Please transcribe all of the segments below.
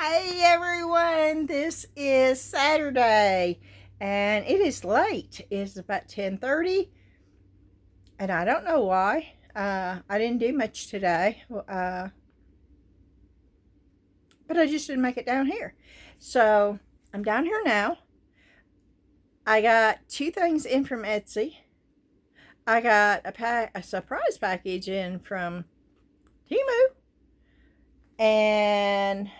Hey everyone, this is Saturday and it is late. It's about 10:30 and I don't know why. I didn't do much today, but I just didn't make it down here. So I'm down here now. I got two things in from Etsy. I got a surprise package in from Temu, and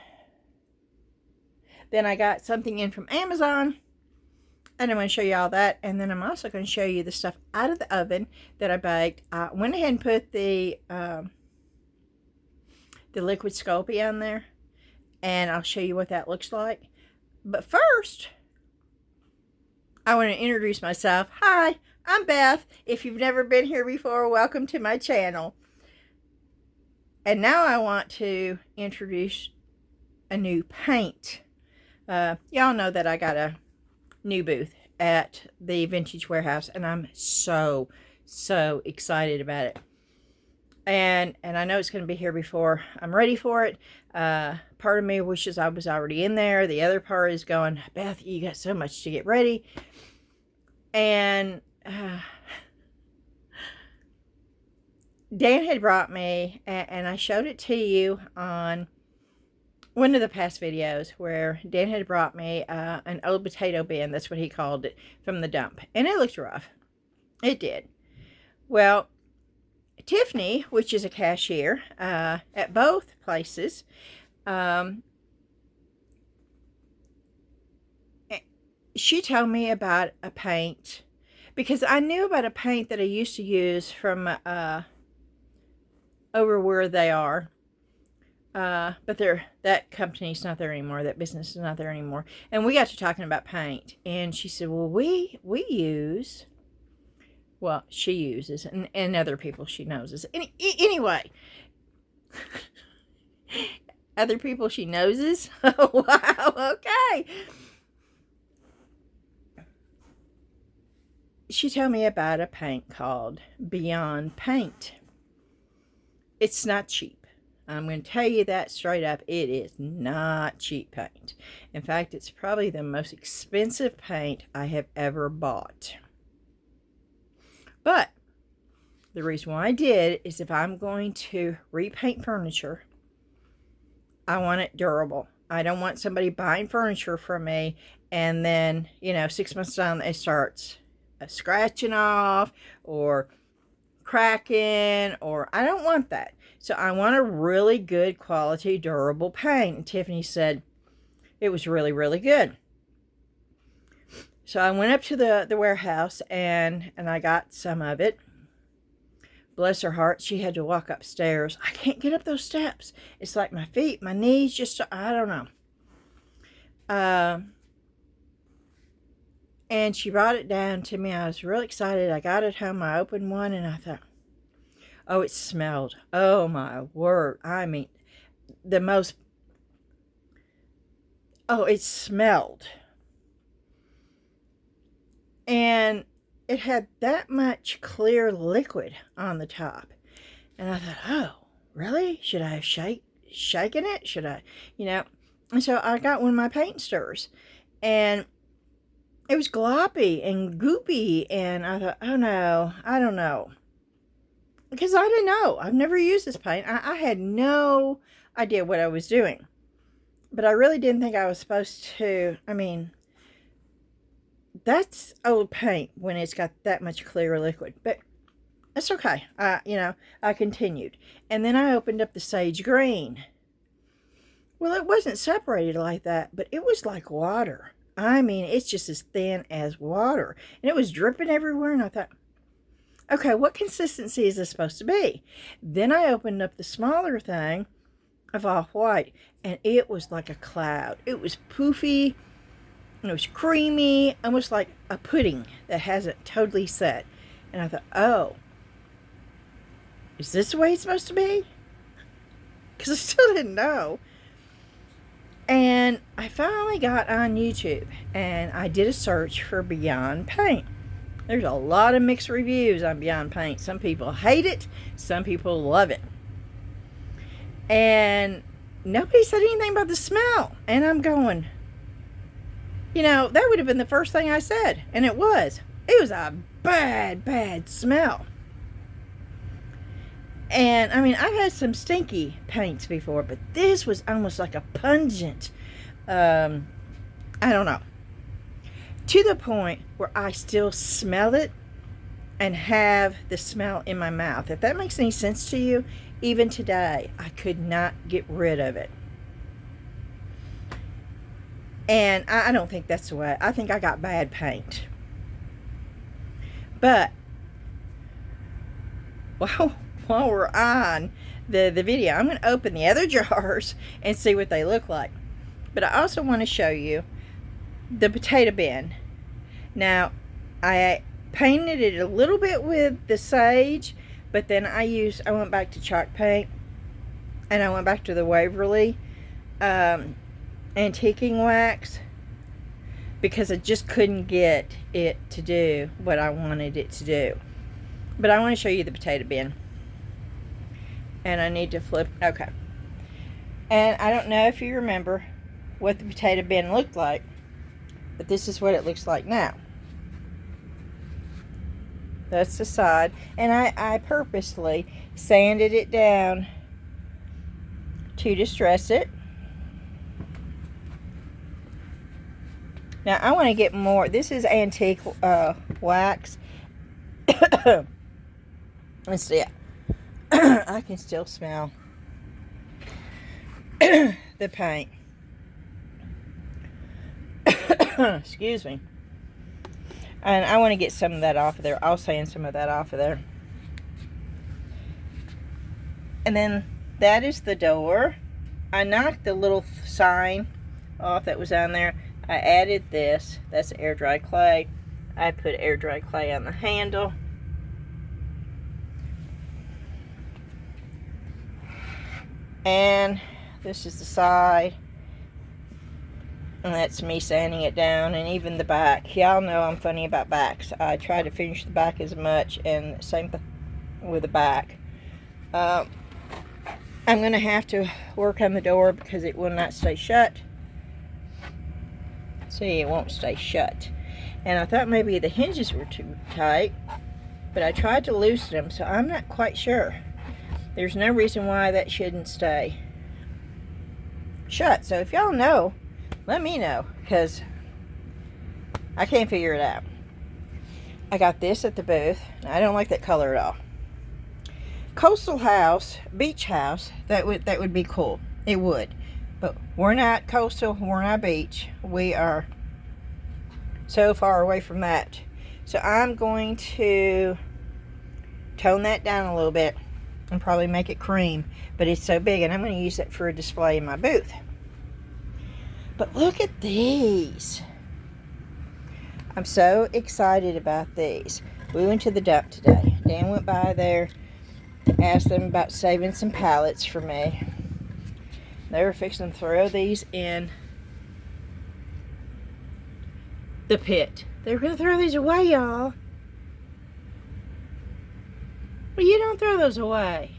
then I got something in from Amazon, and I'm going to show you all that. And then I'm also going to show you the stuff out of the oven that I baked. I went ahead and put the liquid Sculpey on there, and I'll show you what that looks like. But first, I want to introduce myself. Hi, I'm Beth. If you've never been here before, welcome to my channel. And now I want to introduce a new paint. Y'all know that I got a new booth at the Vintage Warehouse, and I'm so excited about it. And I know it's going to be here before I'm ready for it. Part of me wishes I was already in there. The other part is going, Beth, you got so much to get ready. And Dan had brought me, and I showed it to you on one of the past videos, where Dan had brought me an old potato bin. That's what he called it, from the dump. And it looked rough. It did. Well, Tiffany, which is a cashier at both places, she told me about a paint, because I knew about a paint that I used to use from over where they are. But that company's not there anymore. That business is not there anymore. And we got to talking about paint, and she said, well, we use, well, she uses, and other people she knows is, anyway, other people she knows is, wow, okay. She told me about a paint called Beyond Paint. It's not cheap. I'm going to tell you that straight up. It is not cheap paint. In fact, it's probably the most expensive paint I have ever bought. But the reason why I did is, if I'm going to repaint furniture, I want it durable. I don't want somebody buying furniture from me and then, 6 months down it starts scratching off or cracking, or I don't want that. So I want a really good quality, durable paint. And Tiffany said it was really, really good. So I went up to the warehouse and I got some of it. Bless her heart, she had to walk upstairs. I can't get up those steps. It's like my feet, my knees, just, I don't know. And she brought it down to me. I was really excited. I got it home. I opened one and I thought, oh, it smelled. Oh, my word. I mean, it smelled. And it had that much clear liquid on the top. And I thought, oh, really? Should I have shaken it? Should I, And so I got one of my paint stirrers. And it was gloppy and goopy. And I thought, oh, no, I don't know. Because I didn't know. I've never used this paint. I had no idea what I was doing. But I really didn't think I was supposed to. I mean, that's old paint when it's got that much clear liquid. But it's okay. I continued. And then I opened up the sage green. Well, it wasn't separated like that, but it was like water. I mean, it's just as thin as water. And it was dripping everywhere, and I thought, okay, what consistency is this supposed to be? Then I opened up the smaller thing of off-white, and it was like a cloud. It was poofy, it was creamy, almost like a pudding that hasn't totally set. And I thought, oh, is this the way it's supposed to be? Because I still didn't know. And I finally got on YouTube, and I did a search for Beyond Paint. There's a lot of mixed reviews on Beyond Paint. Some people hate it. Some people love it. And nobody said anything about the smell. And I'm going, you know, that would have been the first thing I said. And it was. It was a bad, bad smell. And, I mean, I've had some stinky paints before, but this was almost like a pungent, I don't know. To the point where I still smell it and have the smell in my mouth. If that makes any sense to you, even today, I could not get rid of it. And I don't think that's the way. I think I got bad paint. But, while we're on the video, I'm going to open the other jars and see what they look like. But I also want to show you the potato bin. Now, I painted it a little bit with the sage, but then I went back to chalk paint, and I went back to the Waverly antiquing wax, because I just couldn't get it to do what I wanted it to do. But I want to show you the potato bin. And I need to flip. Okay. And I don't know if you remember what the potato bin looked like, but this is what it looks like now. That's the side. And I purposely sanded it down to distress it. Now I want to get more. This is antique wax. Let's see. I can still smell the paint. Excuse me. And I want to get some of that off of there. I'll sand some of that off of there. And then that is the door. I knocked the little sign off that was on there. I added this. That's air dry clay. I put air dry clay on the handle. And this is the side. And that's me sanding it down. And even the back. Y'all know I'm funny about backs. I try to finish the back as much. And same with the back. I'm going to have to work on the door because it will not stay shut. See, it won't stay shut. And I thought maybe the hinges were too tight. But I tried to loosen them. So I'm not quite sure. There's no reason why that shouldn't stay shut. So if y'all know, let me know, because I can't figure it out. I got this at the booth. I don't like that color at all. Coastal house, beach house, that would be cool. It would. But we're not coastal, we're not beach. We are so far away from that. So I'm going to tone that down a little bit and probably make it cream, but it's so big, and I'm going to use it for a display in my booth. But look at these. I'm so excited about these. We went to the dump today. Dan went by there, asked them about saving some pallets for me. They were fixing to throw these in the pit. They were going to throw these away, y'all. Well, you don't throw those away.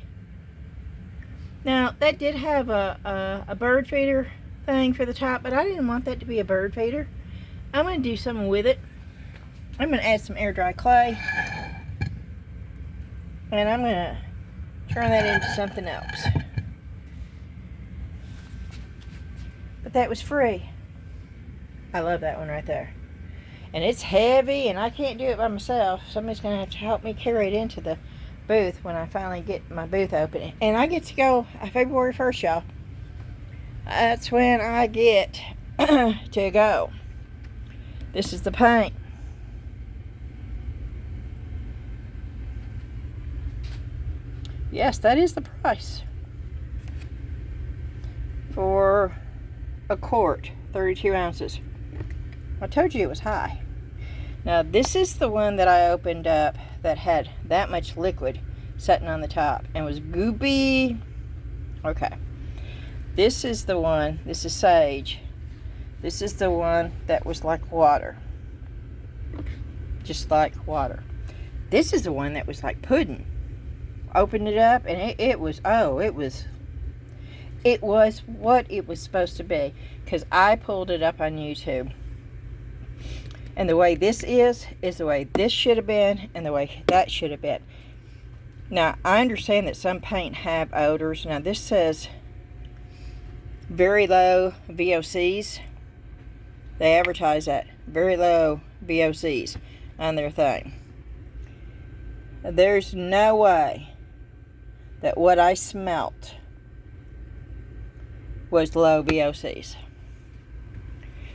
Now, that did have a bird feeder thing for the top, but I didn't want that to be a bird feeder. I'm going to do something with it. I'm going to add some air dry clay. And I'm going to turn that into something else. But that was free. I love that one right there. And it's heavy, and I can't do it by myself. Somebody's going to have to help me carry it into the booth when I finally get my booth open. And I get to go February 1st, y'all. That's when I get to go. This is the paint. Yes, that is the price for a quart, 32 ounces. I told you it was high. Now, this is the one that I opened up that had that much liquid sitting on the top and was goopy. Okay. This is the one, this is sage. This is the one that was like water. Just like water. This is the one that was like pudding. Opened it up and it was it was what it was supposed to be, because I pulled it up on YouTube. And the way this is the way this should have been, and the way that should have been. Now, I understand that some paint have odors. Now, this says very low VOCs. They advertise that. Very low VOCs on their thing. There's no way that what I smelt was low VOCs.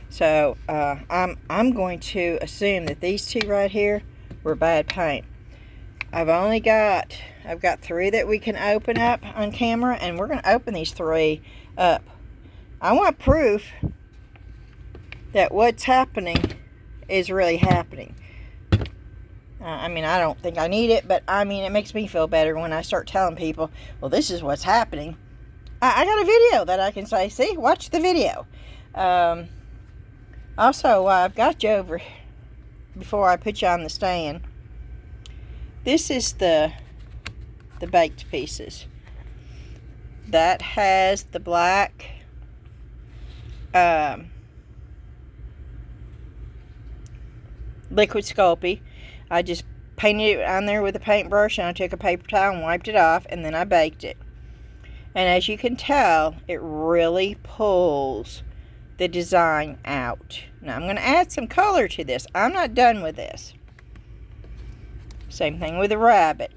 So, I'm going to assume that these two right here were bad paint. I've got 3 that we can open up on camera, and we're going to open these 3 up. I want proof that what's happening is really happening. I mean, I don't think I need it, but I mean, it makes me feel better when I start telling people, well, this is what's happening. I got a video that I can say, see, watch the video. Also, I've got you over, before I put you on the stand, this is the baked pieces. That has the black liquid Sculpey. I just painted it on there with a paintbrush, and I took a paper towel and wiped it off, and then I baked it. And as you can tell, it really pulls the design out. Now I'm going to add some color to this. I'm not done with this. Same thing with the rabbit.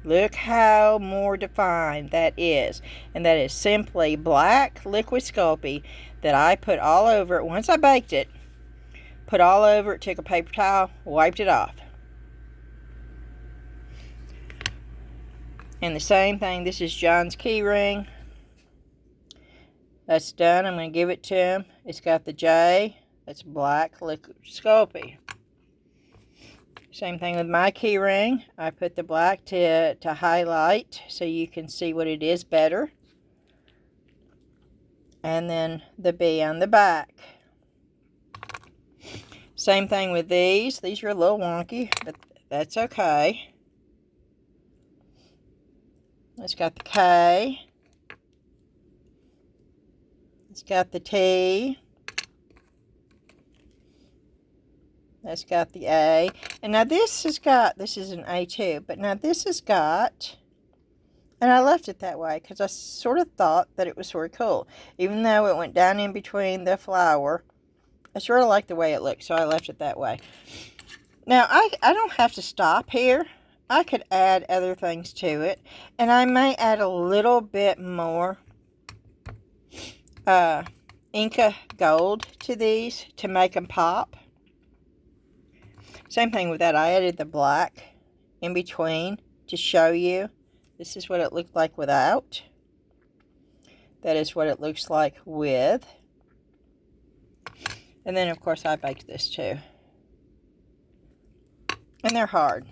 Look how more defined that is. And that is simply black liquid Sculpey that I put all over it. Once I baked it, put all over it, took a paper towel, wiped it off. And the same thing, this is John's key ring. That's done. I'm going to give it to him. It's got the J. That's black liquid Sculpey. Same thing with my key ring. I put the black to highlight so you can see what it is better. And then the B on the back. Same thing with these. These are a little wonky, but that's okay. It's got the K. It's got the T. That's got the A. And now this is an A2, but now this has got, and I left it that way because I sort of thought that it was sort of cool. Even though it went down in between the flower, I sort of like the way it looked, so I left it that way. Now, I don't have to stop here. I could add other things to it, and I may add a little bit more Inca Gold to these to make them pop. Same thing with that. I added the black in between to show you. This is what it looked like without. That is what it looks like with. And then, of course, I baked this too. And they're hard.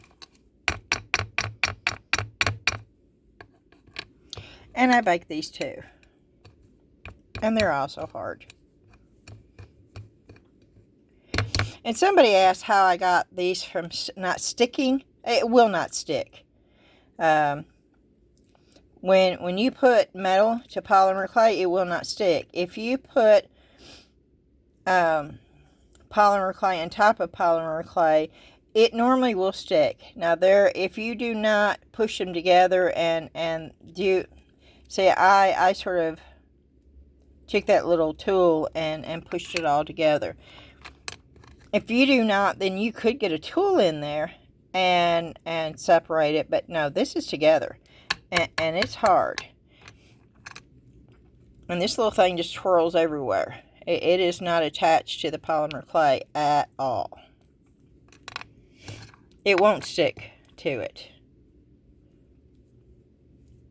And I baked these too. And they're also hard. And somebody asked how I got these from not sticking. It will not stick. When you put metal to polymer clay, it will not stick. If you put polymer clay on top of polymer clay, it normally will stick. Now if you do not push them together and do, see, I sort of took that little tool and pushed it all together. If you do not, then you could get a tool in there and separate it. But no, this is together. And it's hard. And this little thing just twirls everywhere. It is not attached to the polymer clay at all. It won't stick to it.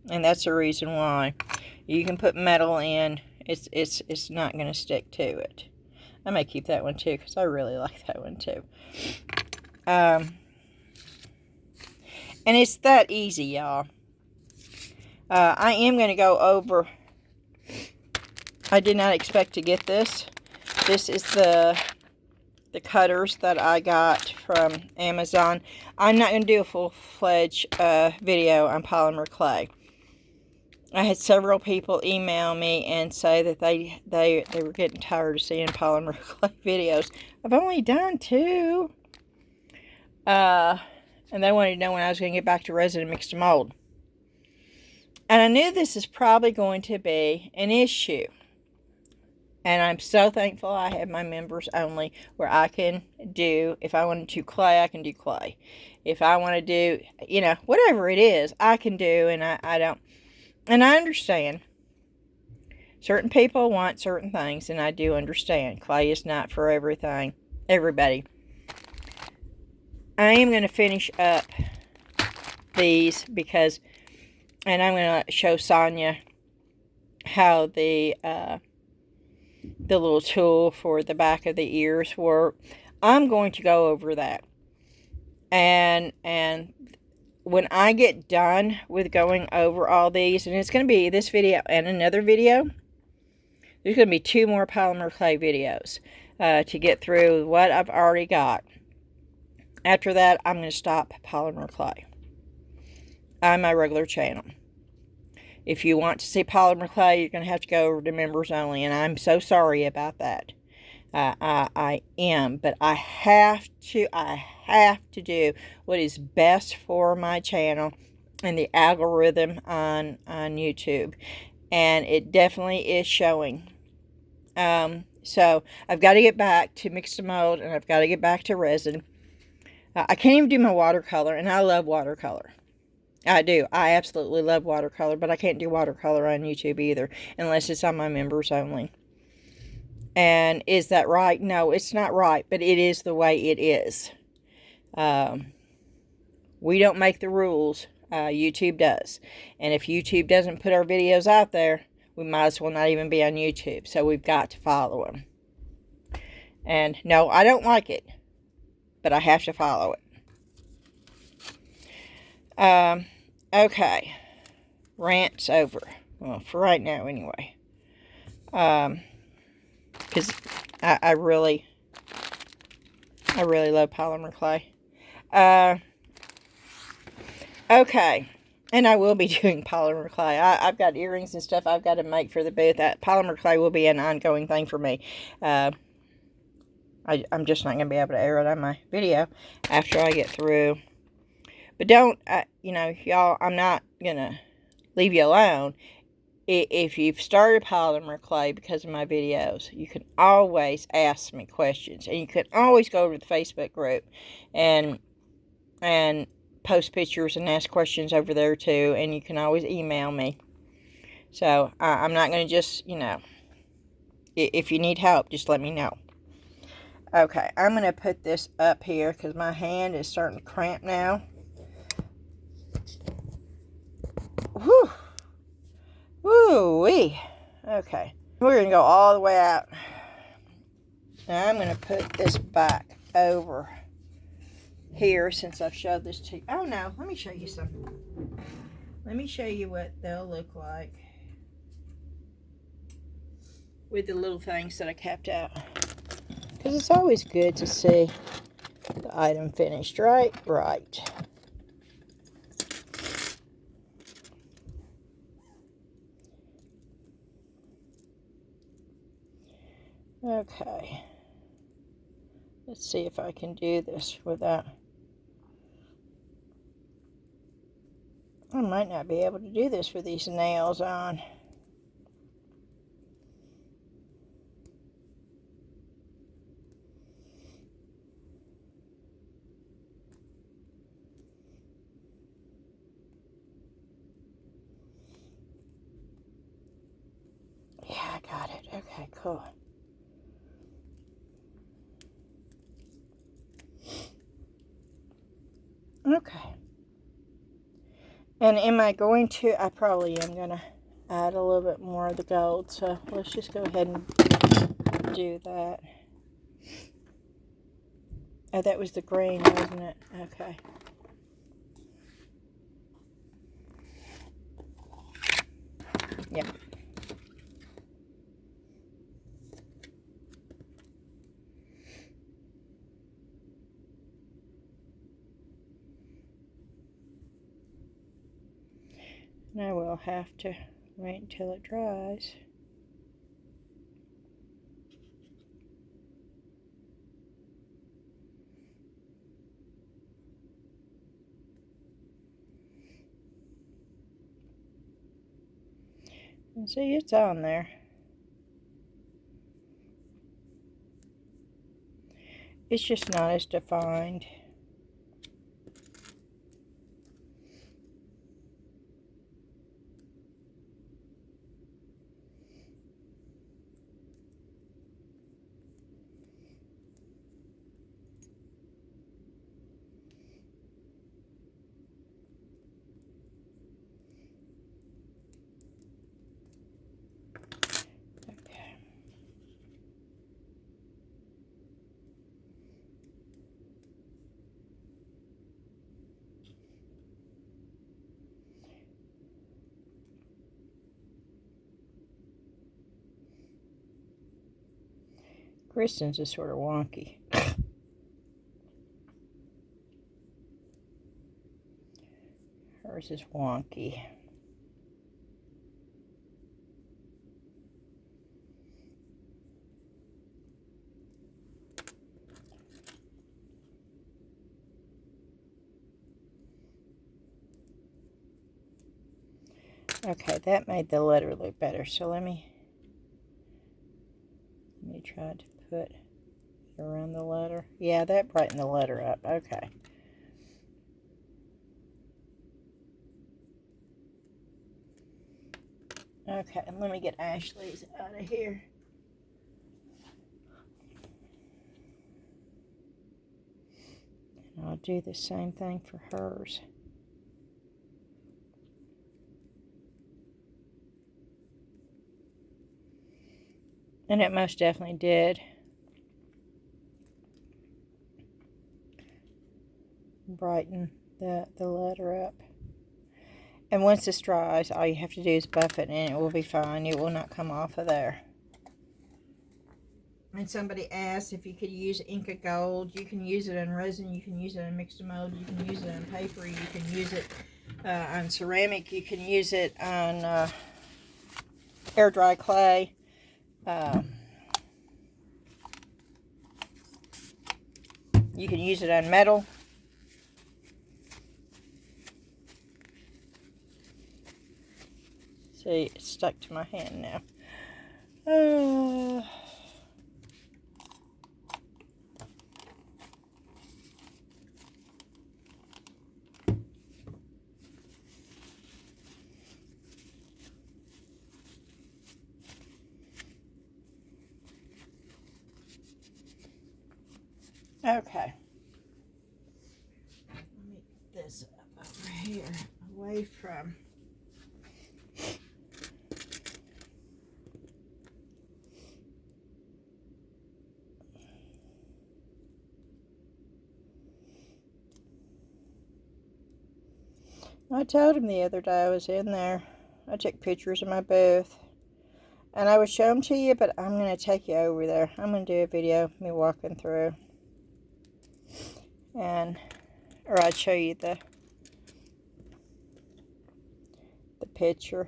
And that's the reason why. You can put metal in. It's not going to stick to it. I may keep that one too, because I really like that one too. And it's that easy, y'all. I am going to go over. I did not expect to get this. This is the cutters that I got from Amazon. I'm not going to do a full-fledged video on polymer clay. I had several people email me and say that they were getting tired of seeing polymer clay videos. I've only done 2. And they wanted to know when I was going to get back to resin and mixed mold. And I knew this is probably going to be an issue. And I'm so thankful I have my members only, where I can do, if I want to do clay, I can do clay. If I want to do, you know, whatever it is, I can do, and I don't. And I understand. Certain people want certain things, and I do understand. Clay is not for everything, everybody. I am going to finish up these because, and I'm going to show Sonia how the little tool for the back of the ears work. I'm going to go over that. And when I get done with going over all these, and it's going to be this video and another video, there's going to be 2 more polymer clay videos to get through what I've already got. After that, I'm going to stop polymer clay on my regular channel. If you want to see polymer clay, you're going to have to go over to members only, and I'm so sorry about that. I am, but I have to do what is best for my channel and the algorithm on YouTube, and it definitely is showing. So I've got to get back to mixed mold, and I've got to get back to resin. I can't even do my watercolor, and I love watercolor. I do. I absolutely love watercolor, but I can't do watercolor on YouTube either, unless it's on my members only. And is that right? No, it's not right, but it is the way it is. We don't make the rules. YouTube does. And if YouTube doesn't put our videos out there, we might as well not even be on YouTube. So we've got to follow them. And no, I don't like it, but I have to follow it. Okay. Rant's over. Well, for right now anyway. Because I really love polymer clay. Okay. And I will be doing polymer clay. I've got earrings and stuff I've got to make for the booth. Polymer clay will be an ongoing thing for me. I'm just not going to be able to air it on my video after I get through. But don't, you know, y'all, I'm not going to leave you alone. If you've started polymer clay because of my videos, you can always ask me questions. And you can always go over to the Facebook group and post pictures and ask questions over there too. And you can always email me. So, I'm not going to just, you know, if you need help, just let me know. Okay, I'm going to put this up here because my hand is starting to cramp now. Whew. Woo-wee. Okay. We're going to go all the way out. Now I'm going to put this back over here since I've showed this to you. Oh no, let me show you something. Let me show you what they'll look like with the little things that I kept out. Because it's always good to see the item finished, right? Right. Okay. Let's see if I can do this without... I might not be able to do this with these nails on. Yeah, I got it. Okay, cool. Okay. And am I going to? I probably am going to add a little bit more of the gold. So let's just go ahead and do that. Oh, that was the green, wasn't it? Okay. Yep. And I will have to Wait until it dries. And see, it's on there. It's just not as defined. Kristen's is sort of wonky. Hers is wonky. Okay, that made the letter look better. So let me try to put it around the letter. Yeah, that brightened the letter up. Okay. Okay, and let me get Ashley's out of here. And I'll do the same thing for hers. And it most definitely did brighten the letter up. And once this dries, all you have to do is buff it and it will be fine. It will not come off of there. And somebody asked if you could use Inca Gold. You can use it on resin. You can use it on mixed mold. You can use it on paper. You can use it on ceramic. You can use it on air dry clay. You can use it on metal. See, it's stuck to my hand now. Okay. Let me get this up over here, away from. I told him the other day I was in there. I took pictures of my booth. And I would show them to you, but I'm going to take you over there. I'm going to do a video of me walking through. Or I'd show you the picture.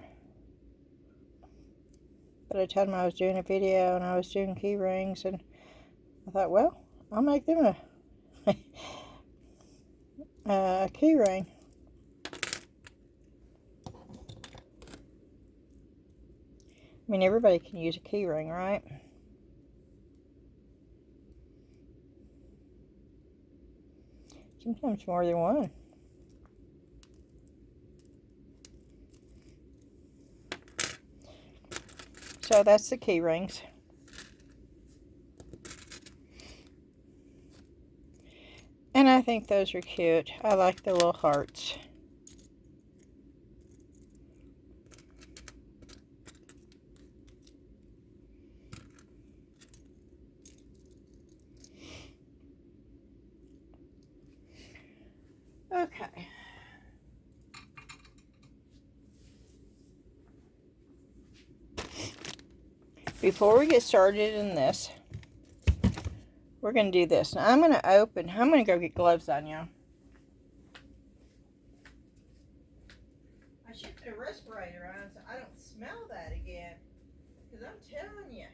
But I told him I was doing a video and I was doing key rings. And I thought, well, I'll make them a key ring. I mean, everybody can use a key ring, right? Sometimes more than one. So that's the key rings. And I think those are cute. I like the little hearts. Okay. Before we get started in this, we're going to do this. Now I'm going to go get gloves on, y'all. I should put a respirator on so I don't smell telling you.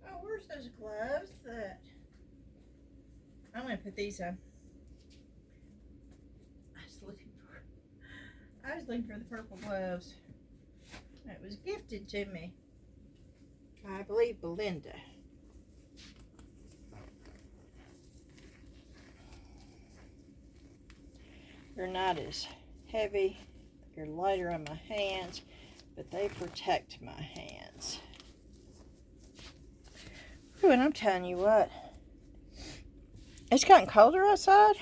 Oh, where's those gloves that... I'm going to put these on. I was looking for the purple gloves. It was gifted to me. I believe Belinda. They're not as heavy. They're lighter on my hands, but they protect my hands. Ooh, and I'm telling you what, it's gotten colder outside.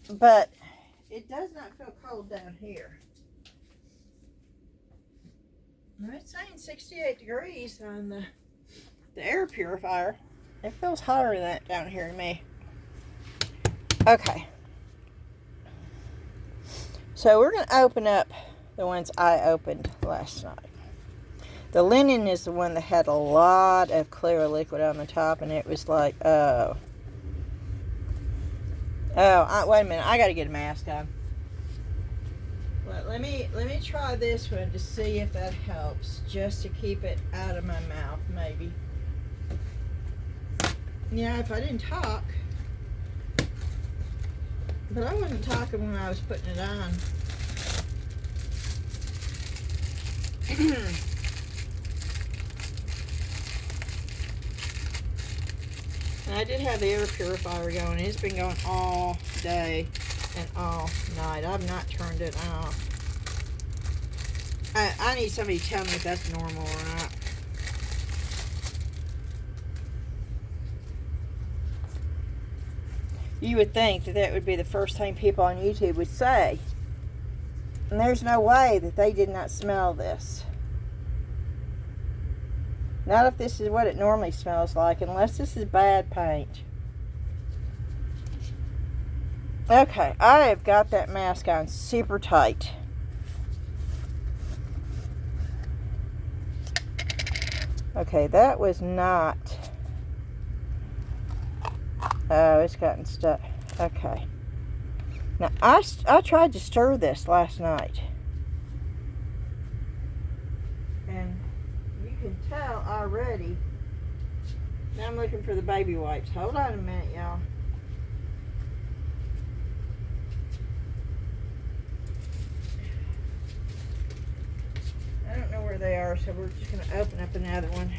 But it does not feel cold down here. Now it's saying 68 degrees on the air purifier. It feels hotter than that down here to me. Okay. So we're going to open up the ones I opened last night. The linen is the one that had a lot of clear liquid on the top, and it was like, oh. Wait a minute. I got to get a mask on. But let me try this one to see if that helps, just to keep it out of my mouth, maybe. Yeah, if I didn't talk. But I wasn't talking when I was putting it on. And I did have the air purifier going. It's been going all day and all night. I've not turned it off. I need somebody to tell me if that's normal or not. You would think that that would be the first thing people on YouTube would say. And there's no way that they did not smell this. Not if this is what it normally smells like, unless this is bad paint. Okay, I have got that mask on super tight. Okay, that was not... Oh, it's gotten stuck. Okay. Now, I tried to stir this last night. And you can tell already. Now I'm looking for the baby wipes. Hold on a minute, y'all. I don't know where they are, so we're just going to open up another one.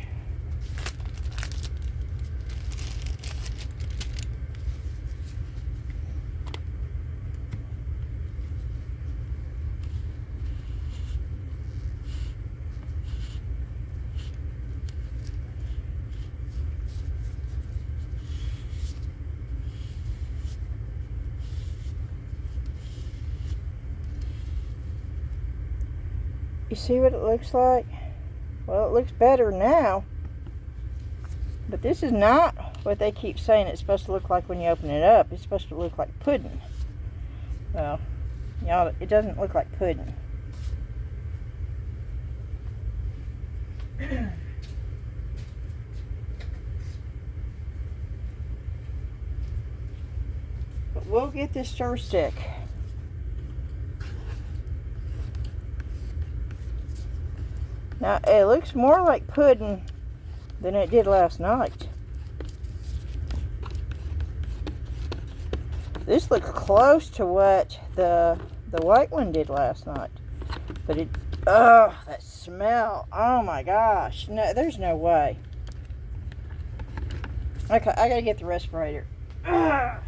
You see what it looks like? Well, it looks better now. But this is not what they keep saying it's supposed to look like when you open it up. It's supposed to look like pudding. Well, y'all, it doesn't look like pudding. But we'll get this stir stick. Now, it looks more like pudding than it did last night. This looks close to what the white one did last night. But it, oh, that smell. Oh my gosh. No, there's no way. Okay, I gotta get the respirator. Ugh.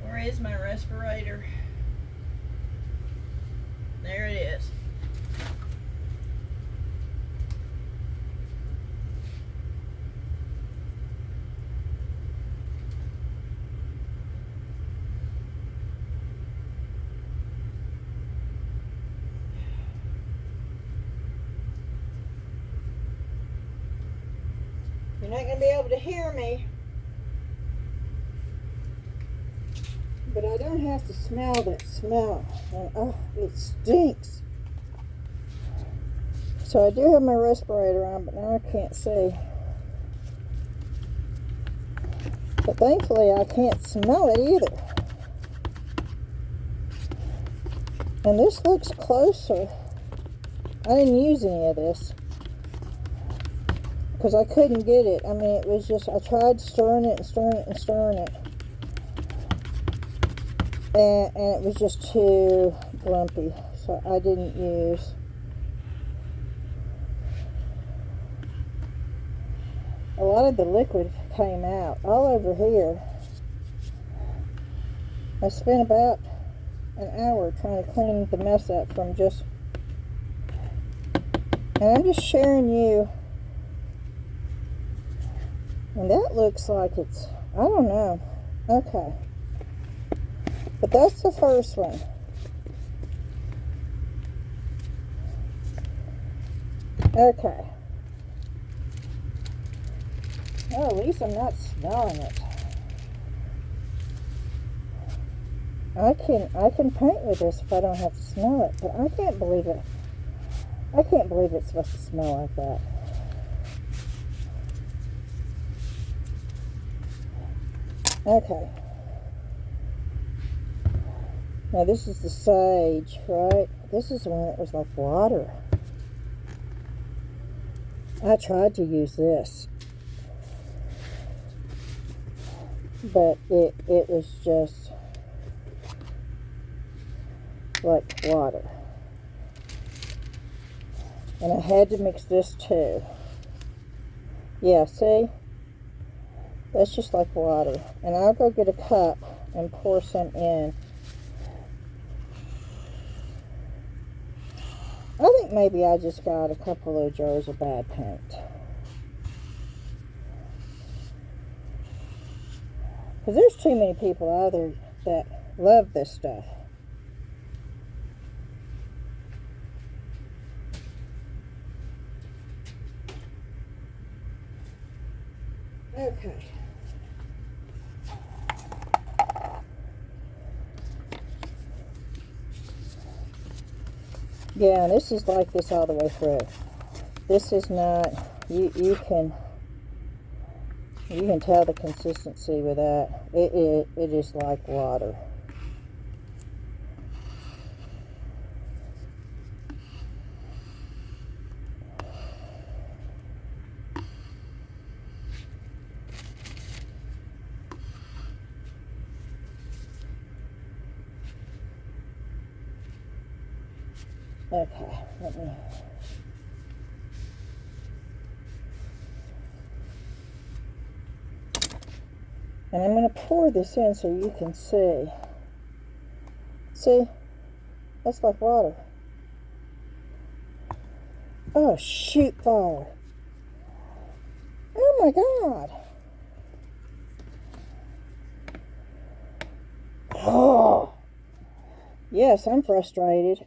Where is my respirator? There it is. You're not going to be able to hear me. But I don't have to smell that smell. Oh, it stinks. So I do have my respirator on, but now I can't see. But thankfully I can't smell it either. And this looks closer. I didn't use any of this because I couldn't get it. I mean, it was just, I tried stirring it and stirring it and stirring it. And it was just too lumpy. So I didn't use. A lot of the liquid came out all over here. I spent about an hour trying to clean the mess up from just, and I'm just sharing you, and that looks like it's, I don't know, okay, but that's the first one. Okay, well, at least I'm not smelling it. I can paint with this if I don't have to smell it, but I can't believe it. I can't believe it's supposed to smell like that. Okay. Now this is the sage, right? This is the one that was like water. I tried to use this, but it was just like water. And I had to mix this too. Yeah, see? That's just like water. And I'll go get a cup and pour some in. I think maybe I just got a couple of jars of bad paint. Because there's too many people out there that love this stuff. Okay. Yeah, and this is like this all the way through. This is not, you can tell the consistency with that. It is like water. Okay, let me. And I'm going to pour this in so you can see. See? That's like water. Oh, shoot fire. Oh my God. Oh. Yes, I'm frustrated.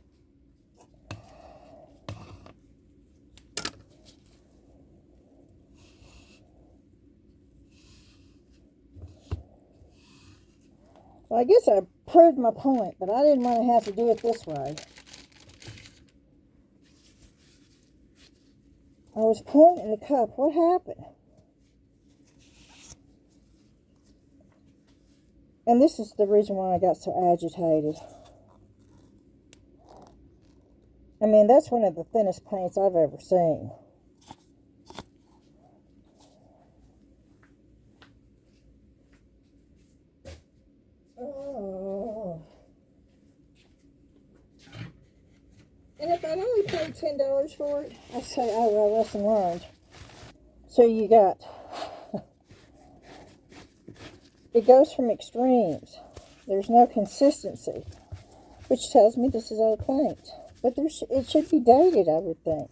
Well, I guess I proved my point, but I didn't want to have to do it this way. I was pouring it in the cup. What happened? And this is the reason why I got so agitated. I mean, that's one of the thinnest paints I've ever seen. Oh. And if I'd only paid $10 for it, I'd say, oh, well, lesson learned. So you got, it goes from extremes. There's no consistency, which tells me this is old paint. But it should be dated, I would think.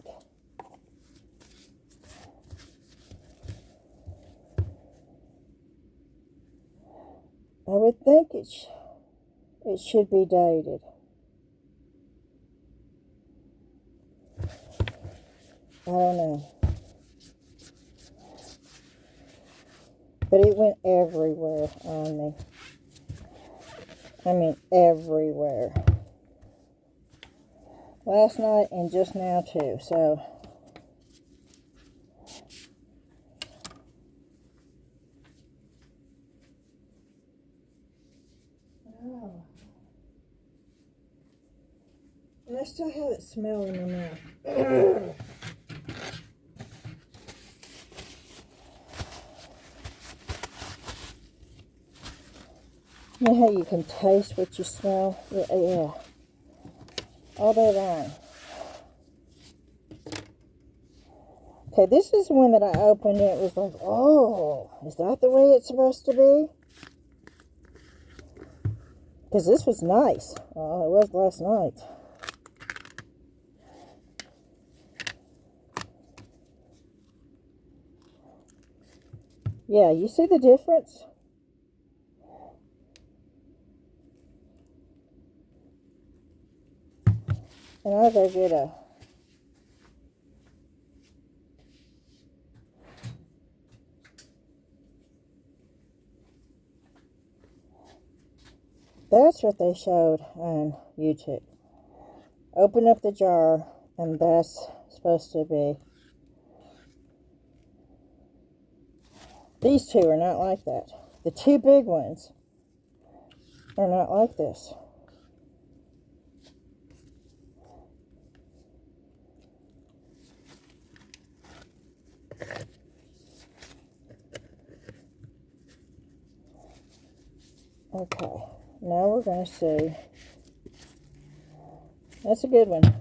I would think it should be dated. I don't know. But it went everywhere on me. I mean, everywhere. Last night and just now too. So still have that smell in my mouth. You know how you can taste what you smell? Yeah. All day long. Okay, this is one that I opened and it was like, oh, is that the way it's supposed to be? Because this was nice. Oh, it was last night. Yeah, you see the difference? And I'll go get a... That's what they showed on YouTube. Open up the jar, and that's supposed to be... These two are not like that. The two big ones are not like this. Okay, now we're going to see. That's a good one.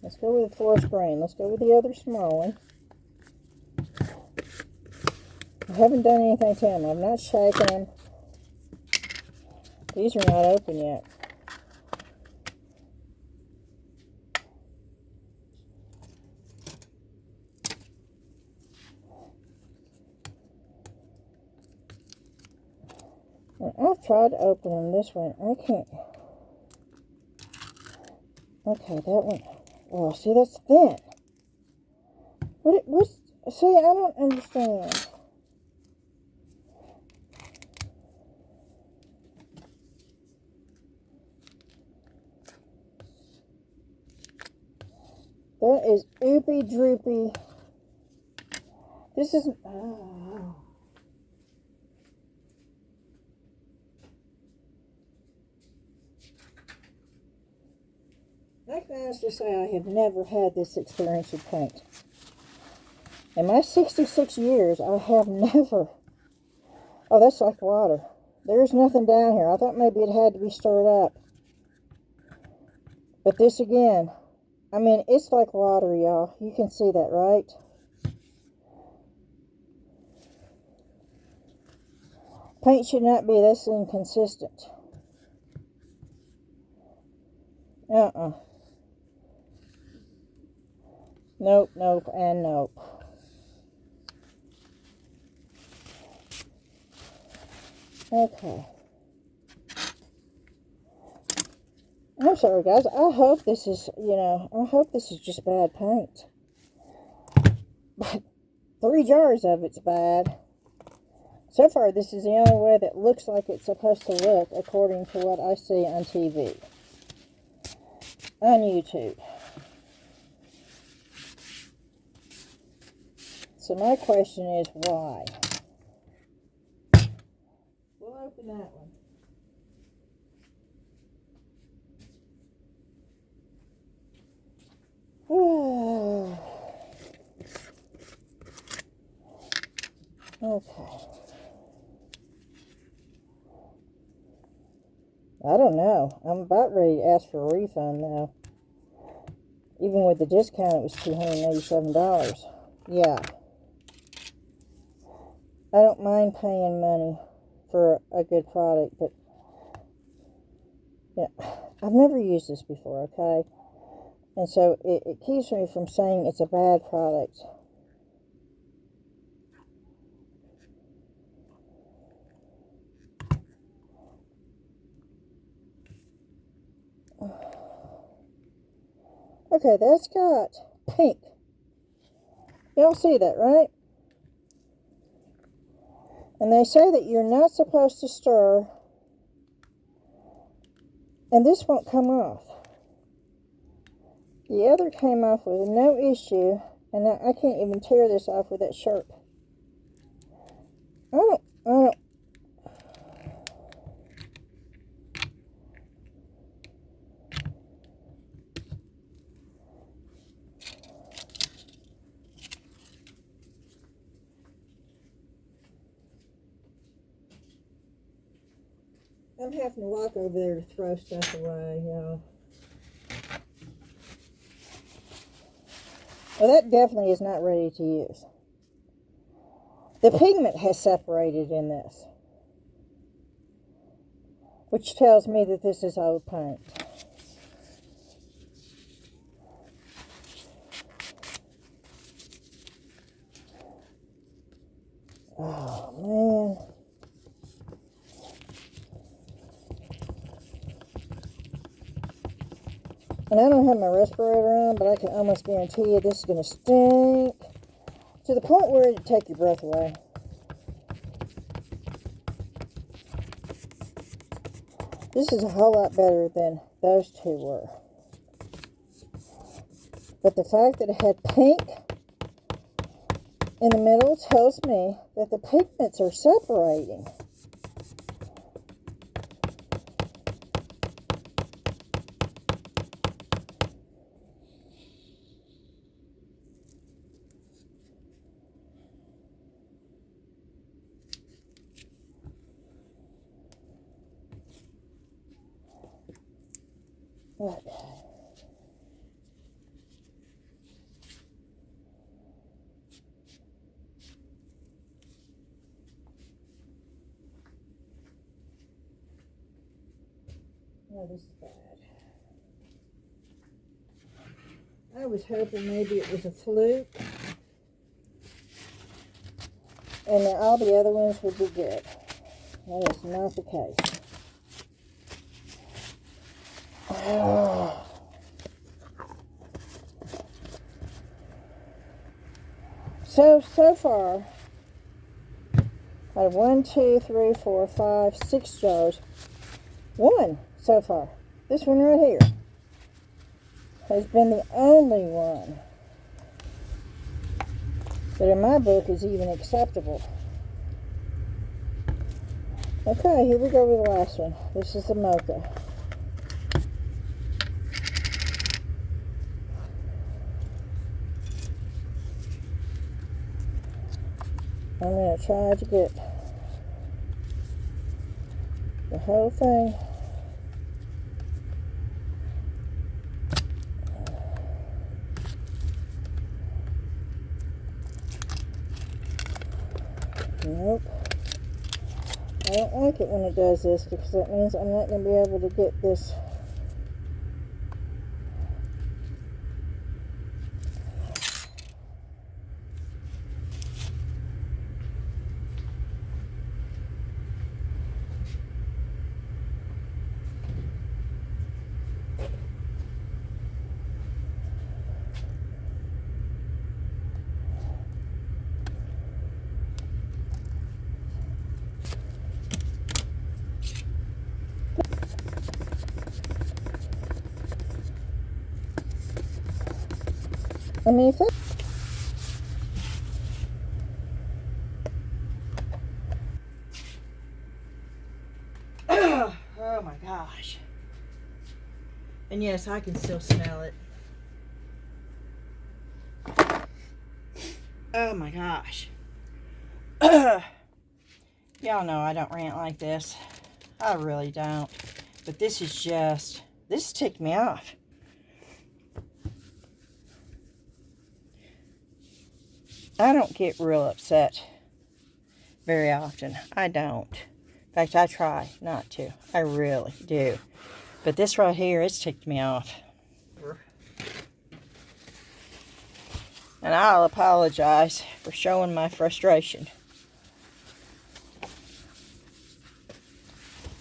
Let's go with the forest green. Let's go with the other small one. I haven't done anything to them. I've not shaken them. These are not open yet. And I've tried to open them this one. I can't. Okay, that one. Oh, see, that's thin. What's... See, I don't understand. That is oopy droopy. This is... Oh. I can honestly say I have never had this experience with paint. In my 66 years, I have never... Oh, that's like water. There's nothing down here. I thought maybe it had to be stirred up. But this again, I mean, it's like water, y'all. You can see that, right? Paint should not be this inconsistent. Nope, nope, and nope. Okay. I'm sorry, guys. I hope this is, I hope this is just bad paint. But 3 jars of it's bad. So far, this is the only way that looks like it's supposed to look according to what I see on TV. On YouTube. So my question is, why? We'll open that one. Okay. I don't know. I'm about ready to ask for a refund now. Even with the discount, it was $287. Yeah. I don't mind paying money for a good product, but I've never used this before, okay? And so it keeps me from saying it's a bad product. Okay, that's got pink. Y'all see that, right? And they say that you're not supposed to stir, and this won't come off. The other came off with no issue, and I can't even tear this off with that sharp. I don't. I'm having to walk over there to throw stuff away, y'all. Well, that definitely is not ready to use. The pigment has separated in this, which tells me that this is old paint. Oh, man. And I don't have my respirator on, but I can almost guarantee you this is going to stink to the point where it'd take your breath away. This is a whole lot better than those two were. But the fact that it had pink in the middle tells me that the pigments are separating. But oh, this is bad. I was hoping maybe it was a fluke, and that all the other ones would be good. That is not the case. Oh. So far, out of 1, 2, 3, 4, 5, 6 jars, one so far, this one right here, has been the only one that in my book is even acceptable. Okay, here we go with the last one. This is the mocha. I'm going to try to get the whole thing. Nope. I don't like it when it does this because that means I'm not going to be able to get this. I mean, if it, oh my gosh. And yes, I can still smell it. Oh my gosh. Y'all know I don't rant like this. I really don't. But this is just, this ticked me off. I don't get real upset very often. I don't. In fact, I try not to. I really do. But this right here, it's ticked me off. And I'll apologize for showing my frustration.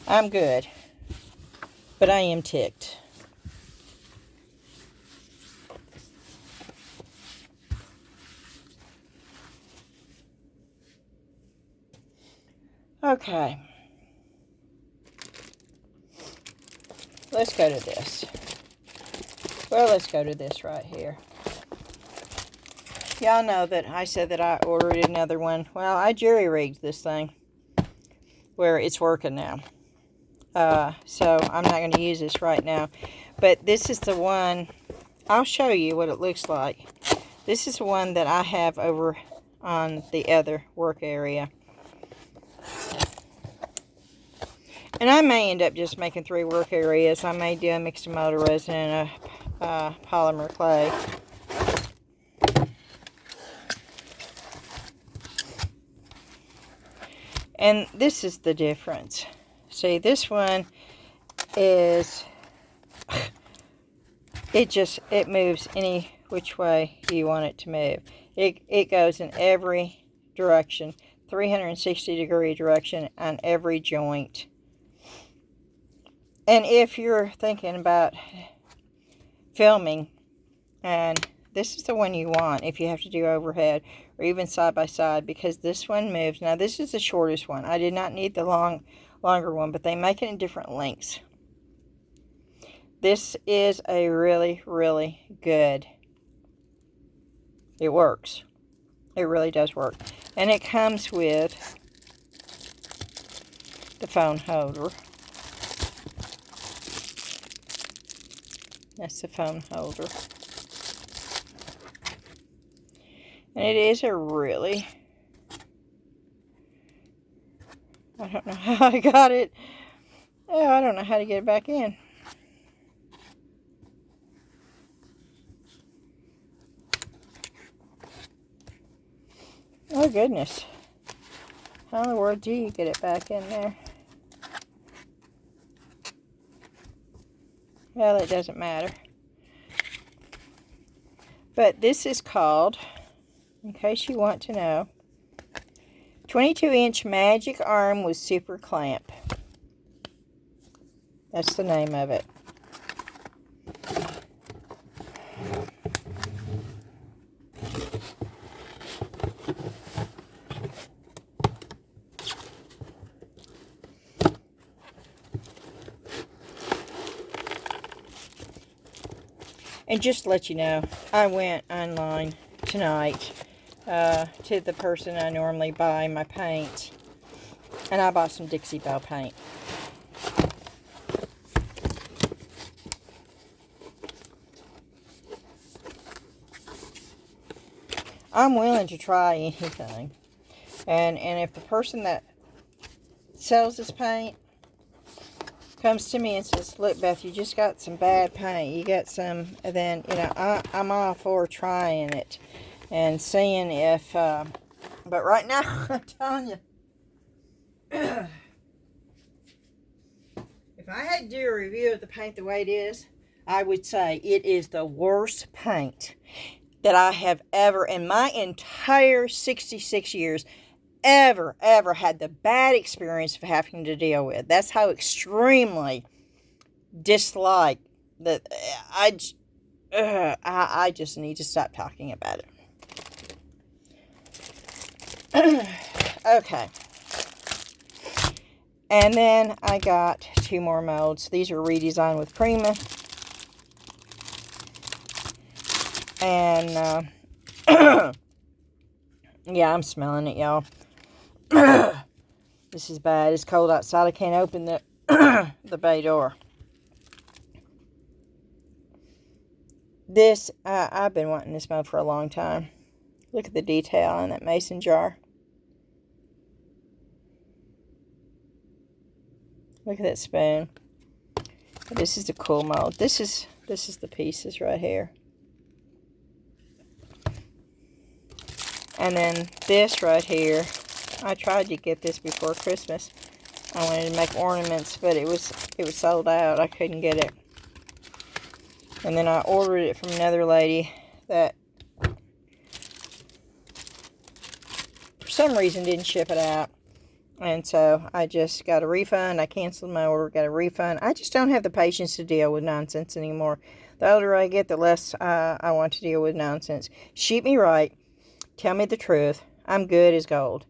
I'm good. But I am ticked. Okay. Let's go to this. Well, let's go to this right here. Y'all know that I said that I ordered another one. Well, I jury-rigged this thing where it's working now. So I'm not going to use this right now. But this is the one, I'll show you what it looks like. This is the one that I have over on the other work area. And I may end up just making 3 work areas. I may do a mixed mold of resin and a polymer clay. And this is the difference. See, this one is, it moves any which way you want it to move. It goes in every direction, 360-degree direction on every joint. And if you're thinking about filming, and this is the one you want if you have to do overhead or even side by side, because this one moves. Now this is the shortest one. I did not need the longer one, but they make it in different lengths. This is a really, really good. It works. It really does work. And it comes with the phone holder. That's the phone holder. And it is a really, I don't know how I got it. Oh, I don't know how to get it back in. Oh goodness. How in the world do you get it back in there? Well, it doesn't matter. But this is called, in case you want to know, 22-inch magic arm with super clamp. That's the name of it. And just to let you know, I went online tonight to the person I normally buy my paint, and I bought some Dixie Belle paint. I'm willing to try anything, and if the person that sells this paint comes to me and says, look, Beth, you just got some bad paint, you got some, and then, you know, I'm all for trying it and seeing if, but right now, I'm telling you, if I had to do a review of the paint the way it is, I would say it is the worst paint that I have ever, in my entire 66 years, ever had the bad experience of having to deal with. That's how extremely dislike that. I just need to stop talking about it. Okay. And then I got 2 more molds. These are redesigned with Prima. And yeah, I'm smelling it, y'all. This is bad. It's cold outside. I can't open the the bay door. This, I've been wanting this mold for a long time. Look at the detail in that mason jar. Look at that spoon. This is the cool mold. This is the pieces right here. And then this right here, I tried to get this before Christmas. I wanted to make ornaments, but it was sold out. I couldn't get it. And then I ordered it from another lady that for some reason didn't ship it out. And so I just got a refund. I canceled my order, got a refund. I just don't have the patience to deal with nonsense anymore. The older I get, the less I want to deal with nonsense. Shoot me right. Tell me the truth. I'm good as gold.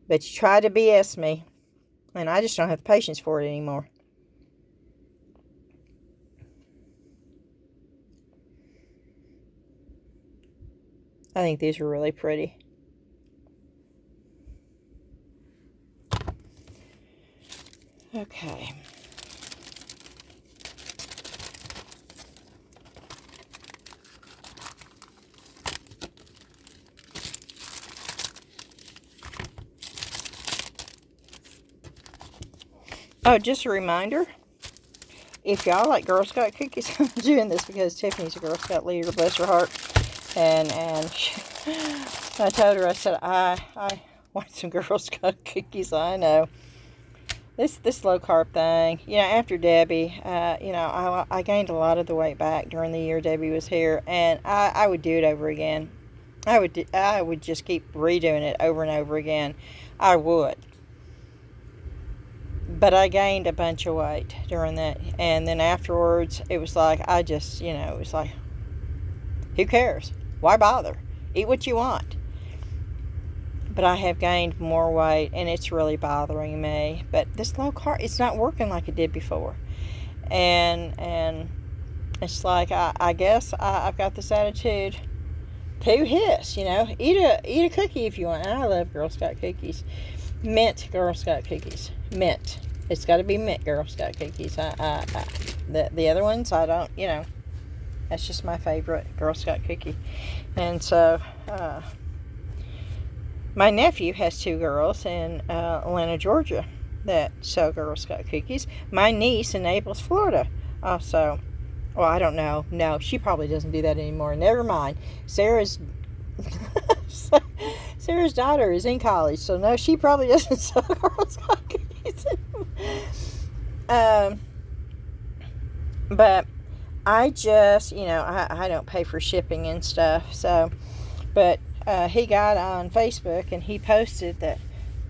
But you try to BS me, and I just don't have the patience for it anymore. I think these are really pretty. Okay. Oh, just a reminder, if y'all like Girl Scout cookies, I'm doing this because Tiffany's a Girl Scout leader, bless her heart. And I told her, I said, I want some Girl Scout cookies. I know. This low carb thing, you know, after Debbie, you know, I gained a lot of the weight back during the year Debbie was here, and I would do it over again. I would just keep redoing it over and over again. I would. But I gained a bunch of weight during that, and then afterwards, it was like, I just, you know, it was like, who cares? Why bother? Eat what you want. But I have gained more weight, and it's really bothering me. But this low carb, it's not working like it did before. And it's like, I guess I've got this attitude, pooh hiss, you know. Eat a cookie if you want. And I love Girl Scout cookies. Mint Girl Scout cookies. Mint. It's got to be mint Girl Scout cookies. The other ones, I don't, you know. That's just my favorite Girl Scout cookie. And so, my nephew has 2 girls in Atlanta, Georgia that sell Girl Scout cookies. My niece in Naples, Florida also. Well, I don't know. No, she probably doesn't do that anymore. Never mind. Sarah's daughter is in college, so no, she probably doesn't sell Girl Scout cookies anymore. But I just, you know, I don't pay for shipping and stuff, so, but he got on Facebook and he posted that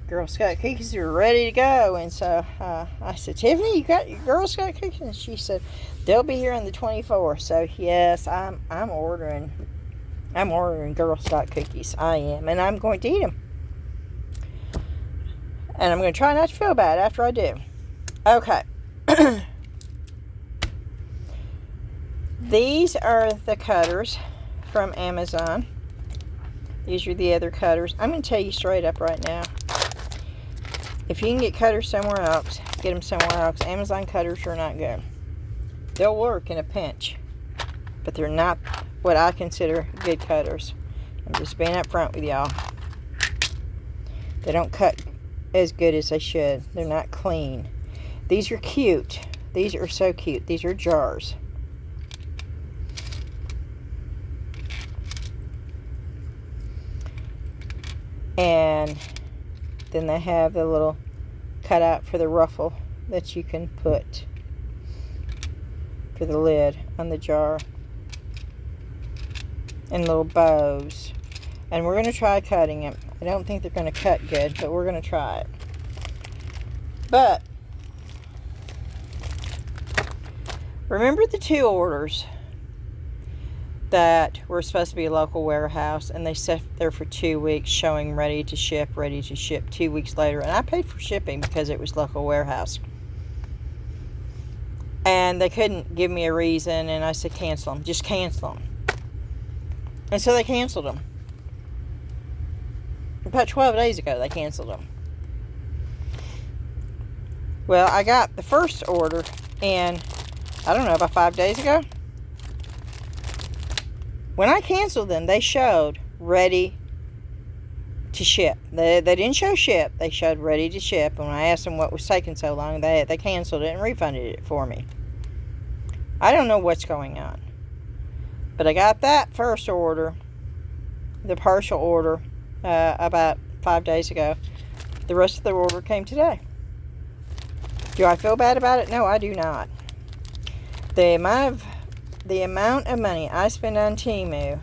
Girl Scout cookies are ready to go. And so I said, Tiffany, you got your Girl Scout cookies? And she said, they'll be here on the 24th. So yes, I'm ordering Girl Scout cookies. I am, and I'm going to eat them. And I'm going to try not to feel bad after I do. Okay. These are the cutters from Amazon. These are the other cutters. I'm going to tell you straight up right now. If you can get cutters somewhere else, get them somewhere else. Amazon cutters are not good. They'll work in a pinch, but they're not what I consider good cutters. I'm just being up front with y'all. They don't cut as good as they should. They're not clean. These are cute. These are so cute. These are jars. And then they have the little cutout for the ruffle that you can put for the lid on the jar. And little bows. And we're going to try cutting them. I don't think they're going to cut good, but we're going to try it. But remember the 2 orders that were supposed to be a local warehouse, and they sat there for 2 weeks showing ready to ship 2 weeks later, and I paid for shipping because it was local warehouse, and they couldn't give me a reason, and I said cancel them, just cancel them. And so they canceled them. About 12 days ago they canceled them. Well, I got the first order in, I don't know, about 5 days ago. When I canceled them, they showed ready to ship. They didn't show ship. They showed ready to ship. And when I asked them what was taking so long, they canceled it and refunded it for me. I don't know what's going on. But I got that first order, the partial order, about 5 days ago. The rest of the order came today. Do I feel bad about it? No, I do not. The amount of money I spend on Temu,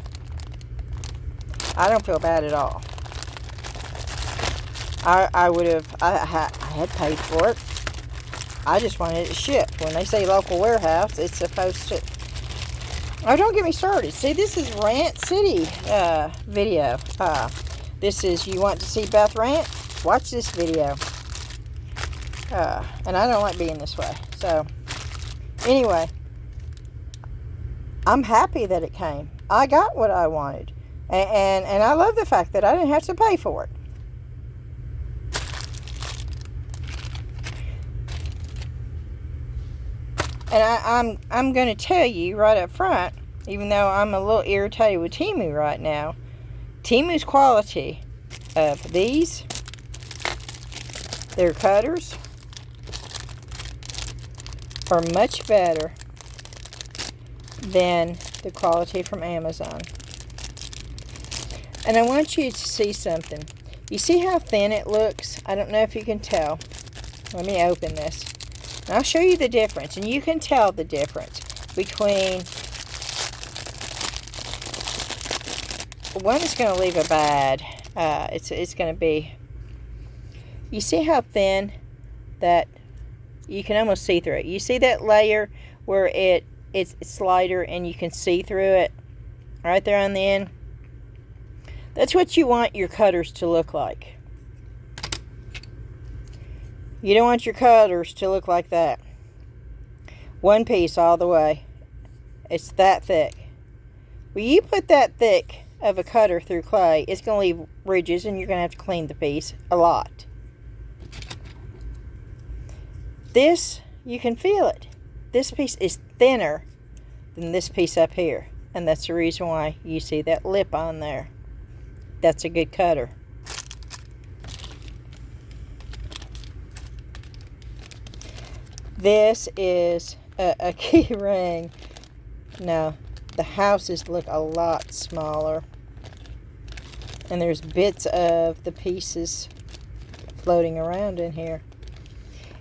I don't feel bad at all. I had paid for it. I just wanted it shipped. When they say local warehouse, it's supposed to... Oh, don't get me started. See, this is Rant City video. This is, you want to see Beth rant? Watch this video. And I don't like being this way. So, anyway, I'm happy that it came. I got what I wanted. And I love the fact that I didn't have to pay for it. And I'm going to tell you right up front, even though I'm a little irritated with Temu right now, Temu's quality of these, their cutters, are much better than the quality from Amazon. And I want you to see something. You see how thin it looks? I don't know if you can tell. Let me open this. And I'll show you the difference. And you can tell the difference between... One is going to leave a bad. It's going to be... You see how thin that... You can almost see through it. You see that layer where it's lighter and you can see through it? Right there on the end? That's what you want your cutters to look like. You don't want your cutters to look like that. One piece all the way. It's that thick. When you put that thick of a cutter through clay, it's going to leave ridges and you're going to have to clean the piece a lot. This, you can feel it. This piece is thinner than this piece up here. And that's the reason why you see that lip on there. That's a good cutter. This is a key ring. Now, the houses look a lot smaller. And there's bits of the pieces floating around in here.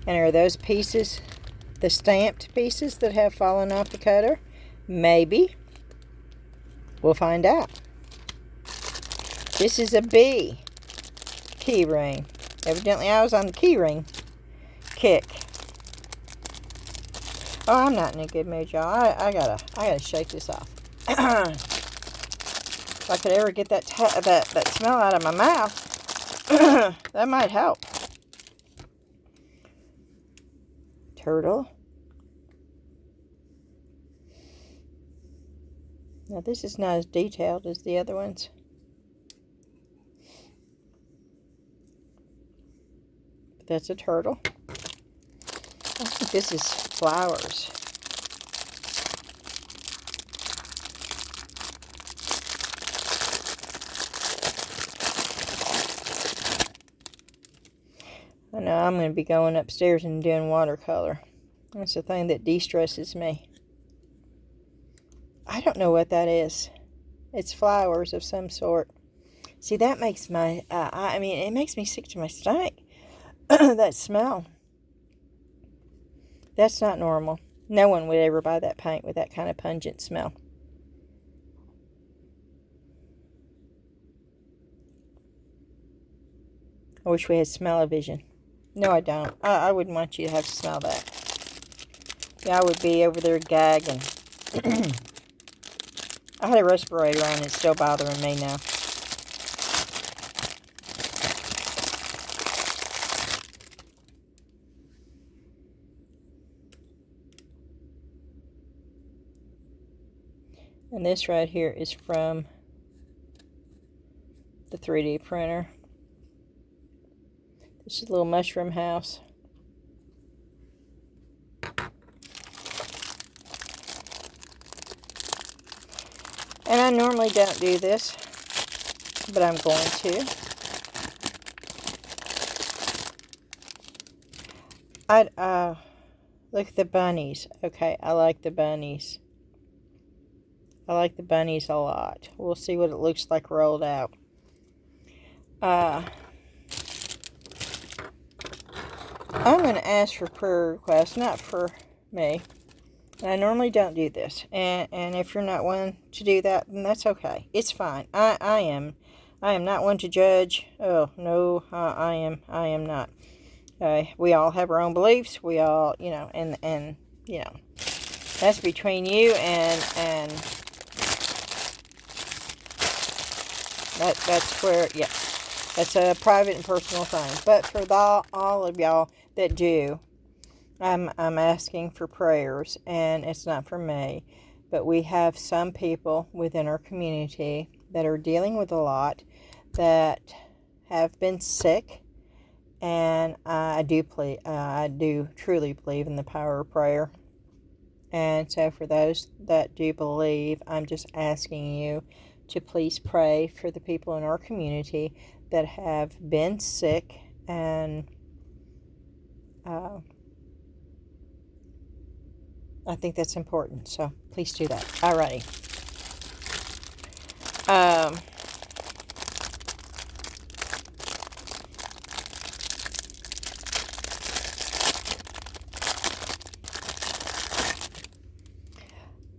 And are those pieces the stamped pieces that have fallen off the cutter? Maybe. We'll find out. This is a B key ring. Evidently I was on the key ring kick. Oh, I'm not in a good mood, y'all. I gotta shake this off. If I could ever get that smell out of my mouth, that might help. Turtle. Now this is not as detailed as the other ones. But that's a turtle. I think this is flowers. I know I'm going to be going upstairs and doing watercolor. That's the thing that de-stresses me. I don't know what that is. It's flowers of some sort. See, that makes my, it makes me sick to my stomach. That smell. That's not normal. No one would ever buy that paint with that kind of pungent smell. I wish we had smell-o-vision. No, I don't. I wouldn't want you to have to smell that. Yeah, I would be over there gagging. I had a respirator on and it's still bothering me now. And this right here is from the 3D printer. This is a little mushroom house. And I normally don't do this, but I'm going to. Look at the bunnies. Okay, I like the bunnies. I like the bunnies a lot. We'll see what it looks like rolled out. I'm going to ask for prayer requests, not for me. I normally don't do this. And if you're not one to do that, then that's okay. It's fine. I am not one to judge. Oh, no, I am not. We all have our own beliefs. We all, and that's between you and that's where, yeah, that's a private and personal thing. But for all of y'all that do, I'm asking for prayers, and it's not for me, but we have some people within our community that are dealing with a lot, that have been sick, and I do truly believe in the power of prayer. And so for those that do believe, I'm just asking you to please pray for the people in our community that have been sick and I think that's important, so please do that. Alrighty.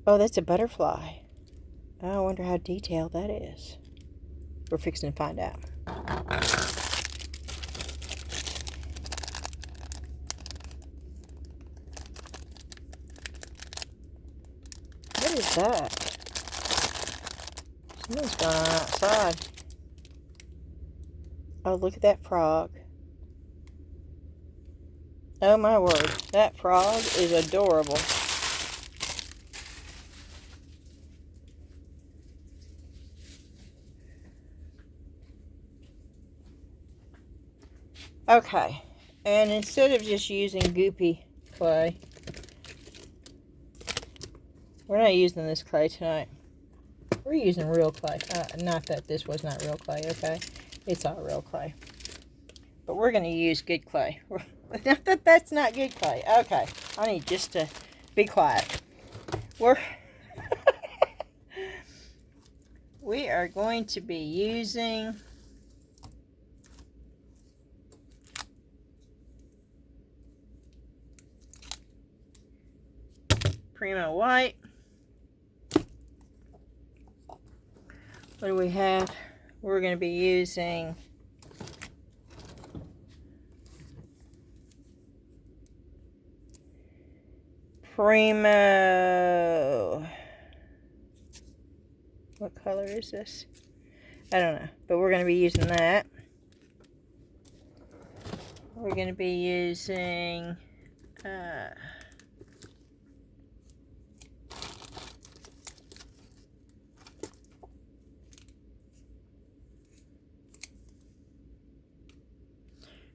Oh, that's a butterfly. Oh, I wonder how detailed that is. We're fixing to find out. What is that? Something's going on outside. Oh, look at that frog. Oh my word, that frog is adorable. Okay, and instead of just using goopy clay, we're not using this clay tonight. We're using real clay. Not that this was not real clay, okay? It's all real clay. But we're going to use good clay. Not that that's not good clay. Okay, I need just to be quiet. We are going to be using Primo White. What do we have? We're going to be using Primo. What color is this? I don't know, but we're going to be using that. We're going to be using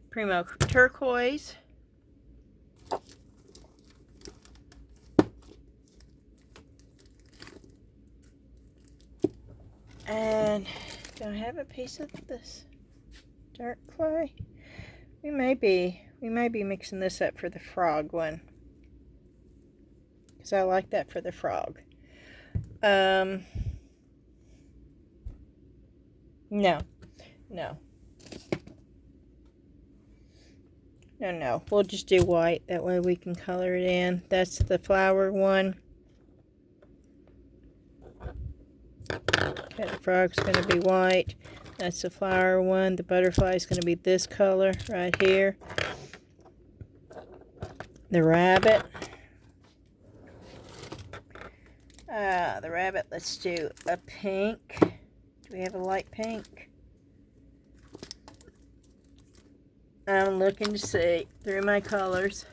Primo Turquoise. And do I have a piece of this dark clay? We may be mixing this up for the frog one, because I like that for the frog. No. We'll just do white. That way we can color it in. That's the flower one. Okay, the frog's going to be white. That's the flower one. The butterfly is going to be this color right here. The rabbit. Let's do a pink. Do we have a light pink? I'm looking to see through my colors.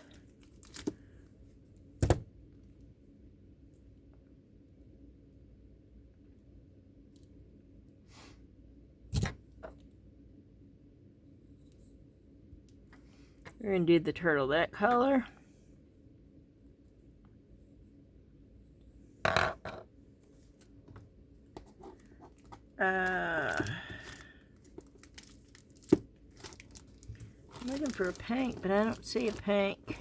We're going to do the turtle that color. I'm looking for a pink, but I don't see a pink.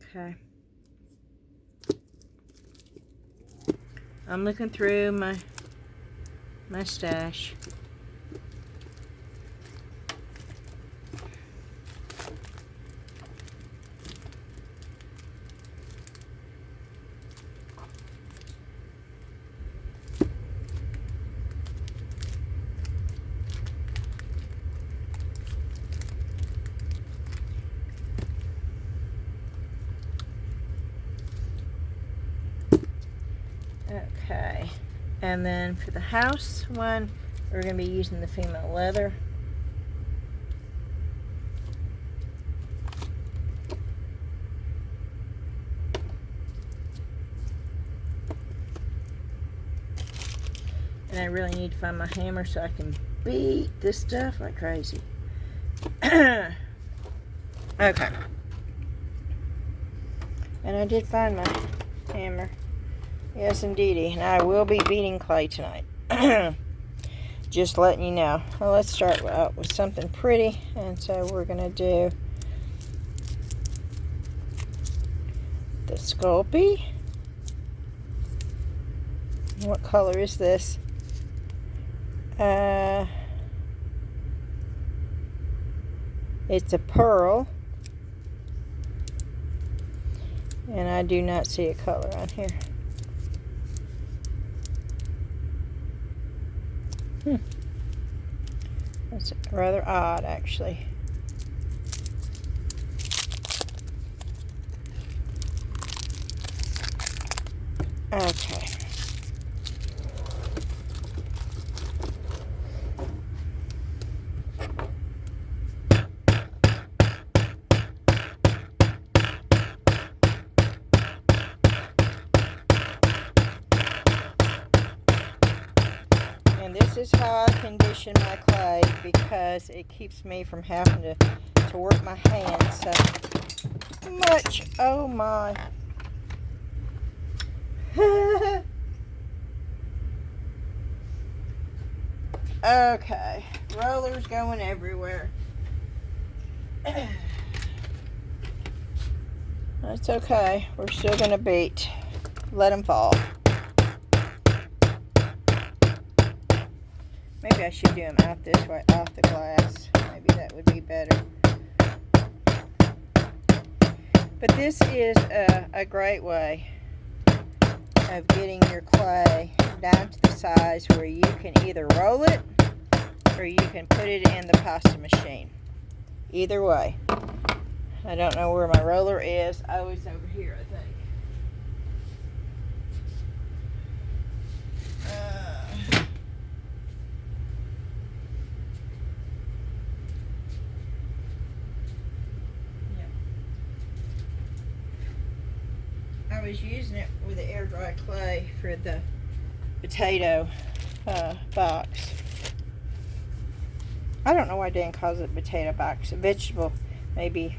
Okay. I'm looking through my stash. Okay, and then for the house one, we're going to be using the female leather. And I really need to find my hammer so I can beat this stuff like crazy. Okay. And I did find my hammer. Yes, indeedy. And I will be beating clay tonight. Just letting you know. Well, let's start out with something pretty. And so we're going to do the Sculpey. What color is this? It's a pearl. And I do not see a color on here. That's rather odd, actually. Okay. And this is how I condition my clay because it keeps me from having to work my hands so much. Oh my. Okay, rollers going everywhere. That's okay. We're still gonna beat. Let them fall. Maybe I should do them out this way, off the glass. Maybe that would be better. But this is a great way of getting your clay down to the size where you can either roll it or you can put it in the pasta machine. Either way. I don't know where my roller is. Oh, it's over here, I think. I was using it with the air dry clay for the potato box. I don't know why Dan calls it potato box. A vegetable, maybe.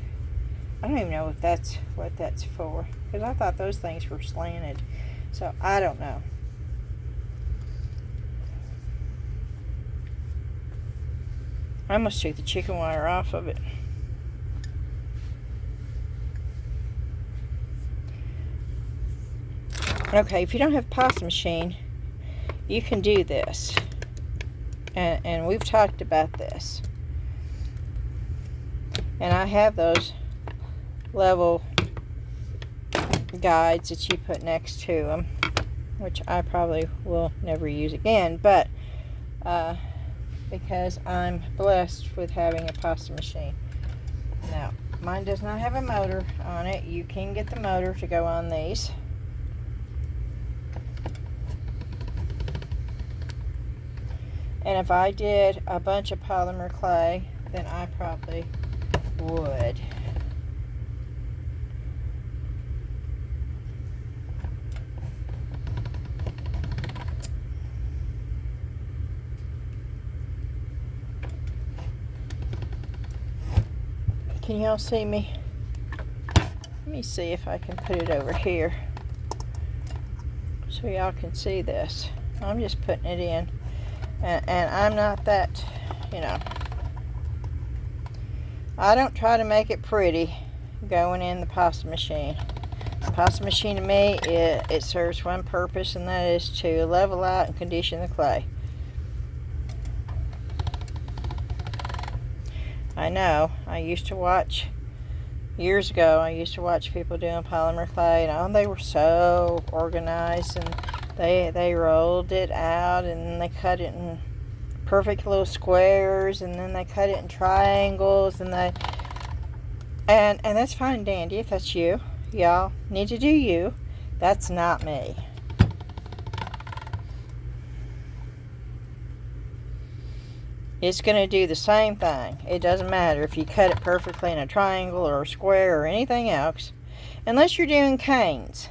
I don't even know if that's what that's for. Because I thought those things were slanted. So, I don't know. I almost took the chicken wire off of it. Okay, if you don't have a pasta machine, you can do this. And we've talked about this. And I have those level guides that you put next to them, which I probably will never use again, but because I'm blessed with having a pasta machine. Now, mine does not have a motor on it. You can get the motor to go on these. And if I did a bunch of polymer clay, then I probably would. Can y'all see me? Let me see if I can put it over here so y'all can see this. I'm just putting it in. And I'm not that, you know, I don't try to make it pretty going in the pasta machine. The pasta machine to me, it serves one purpose, and that is to level out and condition the clay. I know, I used to watch, years ago, I used to watch people doing polymer clay, and they were so organized, and they rolled it out, and they cut it in perfect little squares, and then they cut it in triangles, and that's fine and dandy if that's you. Y'all need to do you. That's not me. It's going to do the same thing. It doesn't matter if you cut it perfectly in a triangle or a square or anything else, unless you're doing canes.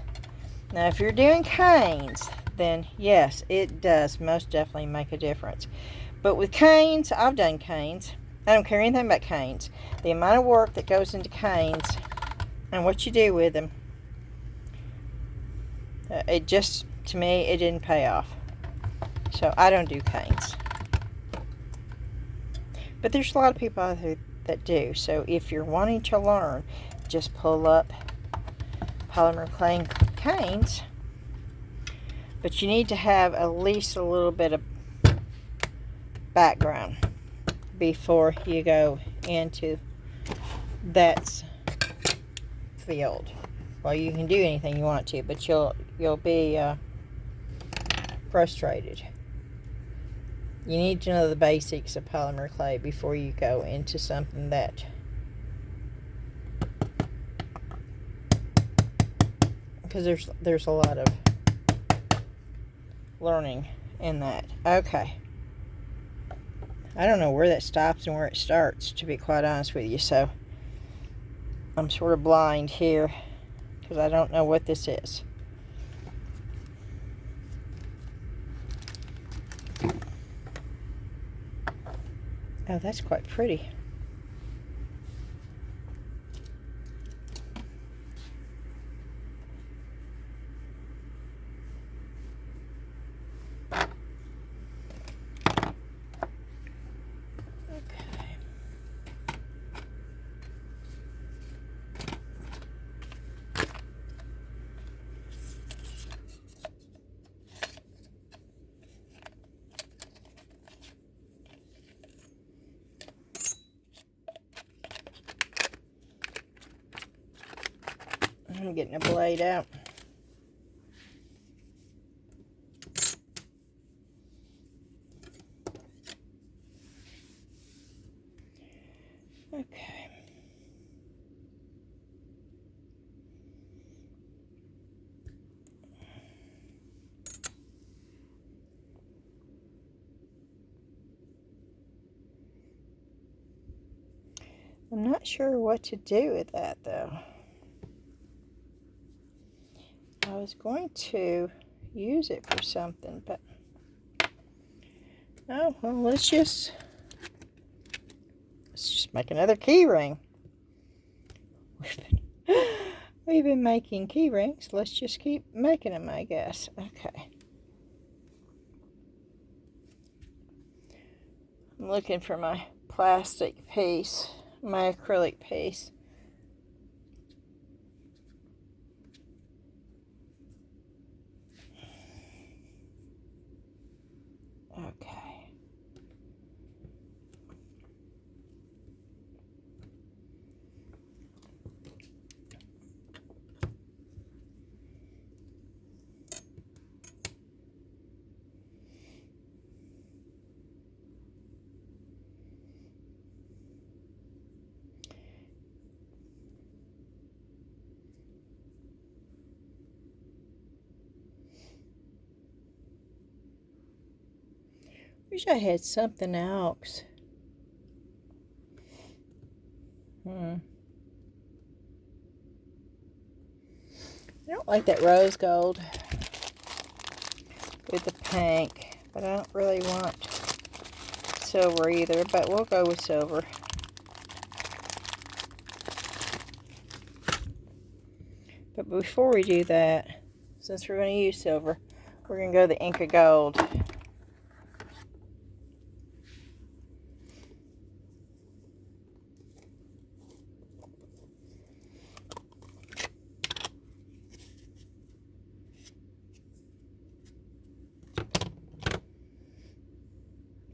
Now, if you're doing canes, then yes, it does most definitely make a difference. But with canes, I've done canes. I don't care anything about canes. The amount of work that goes into canes and what you do with them, it just, to me, it didn't pay off. So I don't do canes. But there's a lot of people out there that do. So if you're wanting to learn, just pull up polymer clay canes. But you need to have at least a little bit of background before you go into that field. Well, you can do anything you want to, but you'll be frustrated. You need to know the basics of polymer clay before you go into something that because there's a lot of learning in that. Okay. I don't know where that stops and where it starts, to be quite honest with you, so I'm sort of blind here because I don't know what this is. Oh, that's quite pretty. I'm getting a blade out. Okay. I'm not sure what to do with that, though. I was going to use it for something, but oh well, let's just make another key ring. We've been making key rings. Let's just keep making them, I guess. Okay. I'm looking for my plastic piece, my acrylic piece. Okay. Wish I had something else. I don't like that rose gold with the pink, but I don't really want silver either, but we'll go with silver. But before we do that, since we're going to use silver, we're going to go the Inca Gold.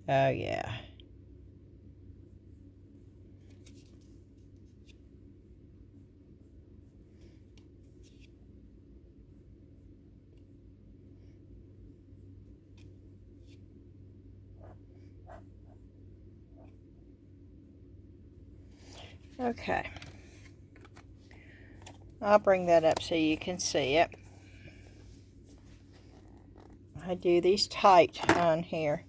Oh, yeah. Okay. I'll bring that up so you can see it. I do these tight on here.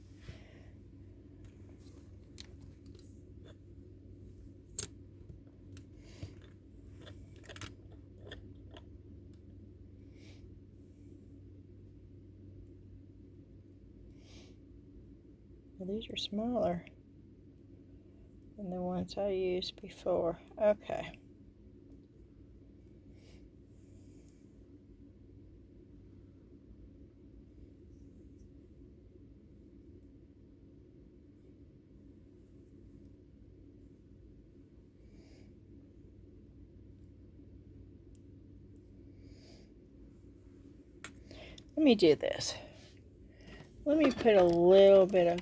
Well, these are smaller than the ones I used before. Okay. Let me do this. Let me put a little bit of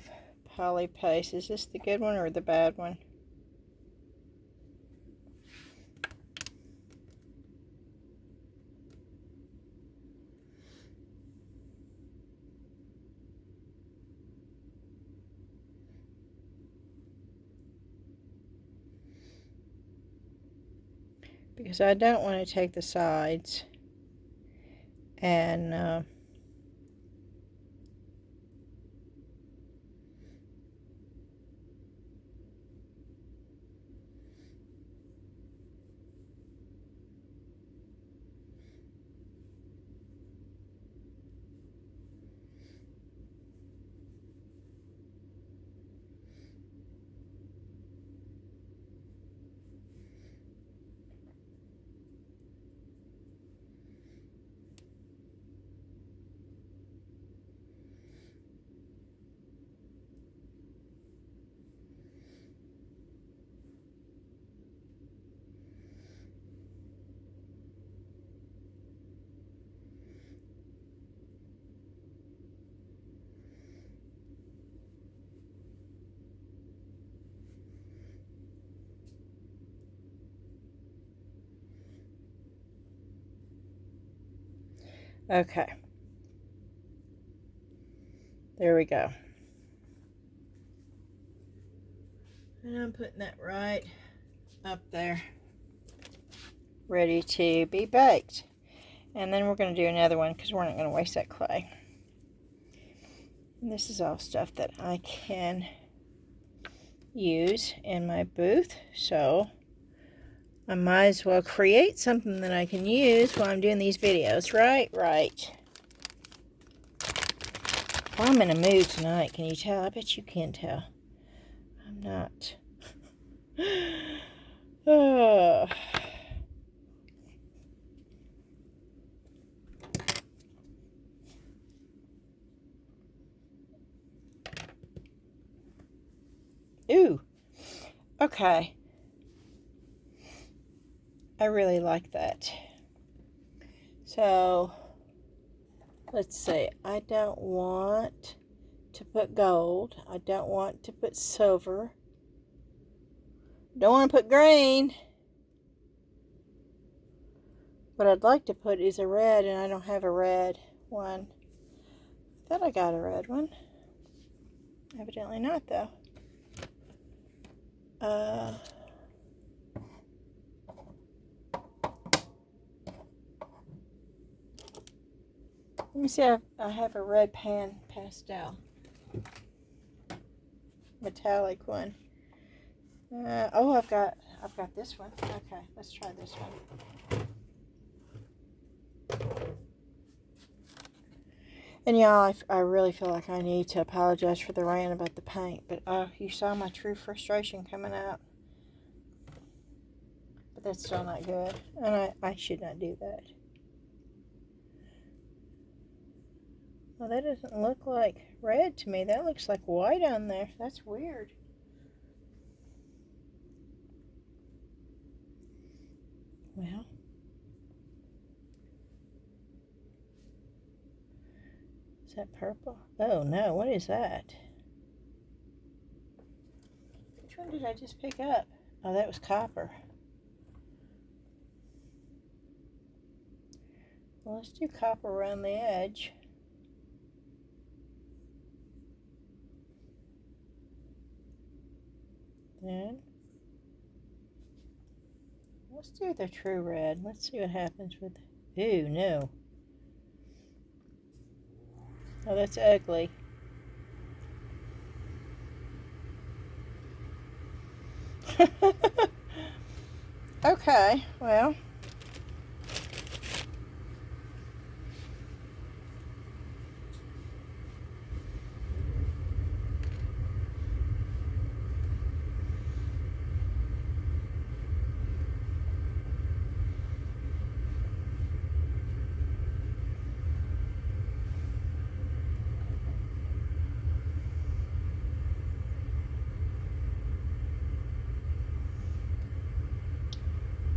poly paste. Is this the good one or the bad one? Because I don't want to take the sides and okay. There we go. And I'm putting that right up there, ready to be baked. And then we're going to do another one because we're not going to waste that clay. And this is all stuff that I can use in my booth, so I might as well create something that I can use while I'm doing these videos. Right. Well, I'm in a mood tonight. Can you tell? I bet you can tell. I'm not. Oh. Ooh. Okay. I really like that. So, let's see. I don't want to put gold. I don't want to put silver. Don't want to put green. What I'd like to put is a red, and I don't have a red one. I thought I got a red one. Evidently not, though. Let me see if I have a red pan pastel. Metallic one. Oh, I've got this one. Okay, let's try this one. And y'all, I really feel like I need to apologize for the rant about the paint, but you saw my true frustration coming out. But that's still not good, and I should not do that. Well, that doesn't look like red to me. That looks like white on there. That's weird. Well, is that purple? Oh no, what is that? Which one did I just pick up? Oh, that was copper. Well, let's do copper around the edge. Then let's do the true red. Let's see what happens with. Ooh, no. Oh, that's ugly. Okay, well.